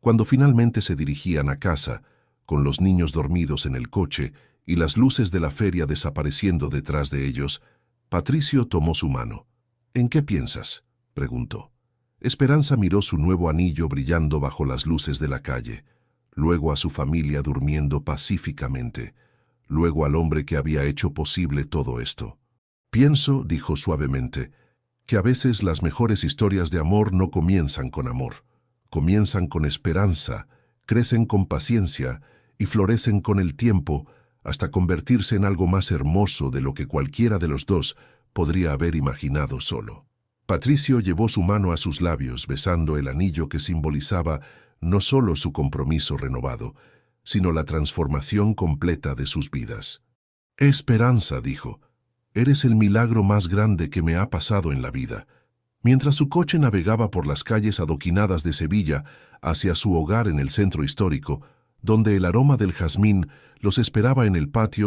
Cuando finalmente se dirigían a casa, con los niños dormidos en el coche y las luces de la feria desapareciendo detrás de ellos, Patricio tomó su mano. ¿En qué piensas?, preguntó. Esperanza miró su nuevo anillo brillando bajo las luces de la calle, luego a su familia durmiendo pacíficamente, luego al hombre que había hecho posible todo esto. Pienso, dijo suavemente, que a veces las mejores historias de amor no comienzan con amor, comienzan con esperanza, crecen con paciencia y florecen con el tiempo hasta convertirse en algo más hermoso de lo que cualquiera de los dos podría haber imaginado solo. Patricio llevó su mano a sus labios, besando el anillo que simbolizaba no solo su compromiso renovado, sino la transformación completa de sus vidas. Esperanza, dijo, eres el milagro más grande que me ha pasado en la vida. Mientras su coche navegaba por las calles adoquinadas de Sevilla hacia su hogar en el centro histórico, donde el aroma del jazmín los esperaba en el patio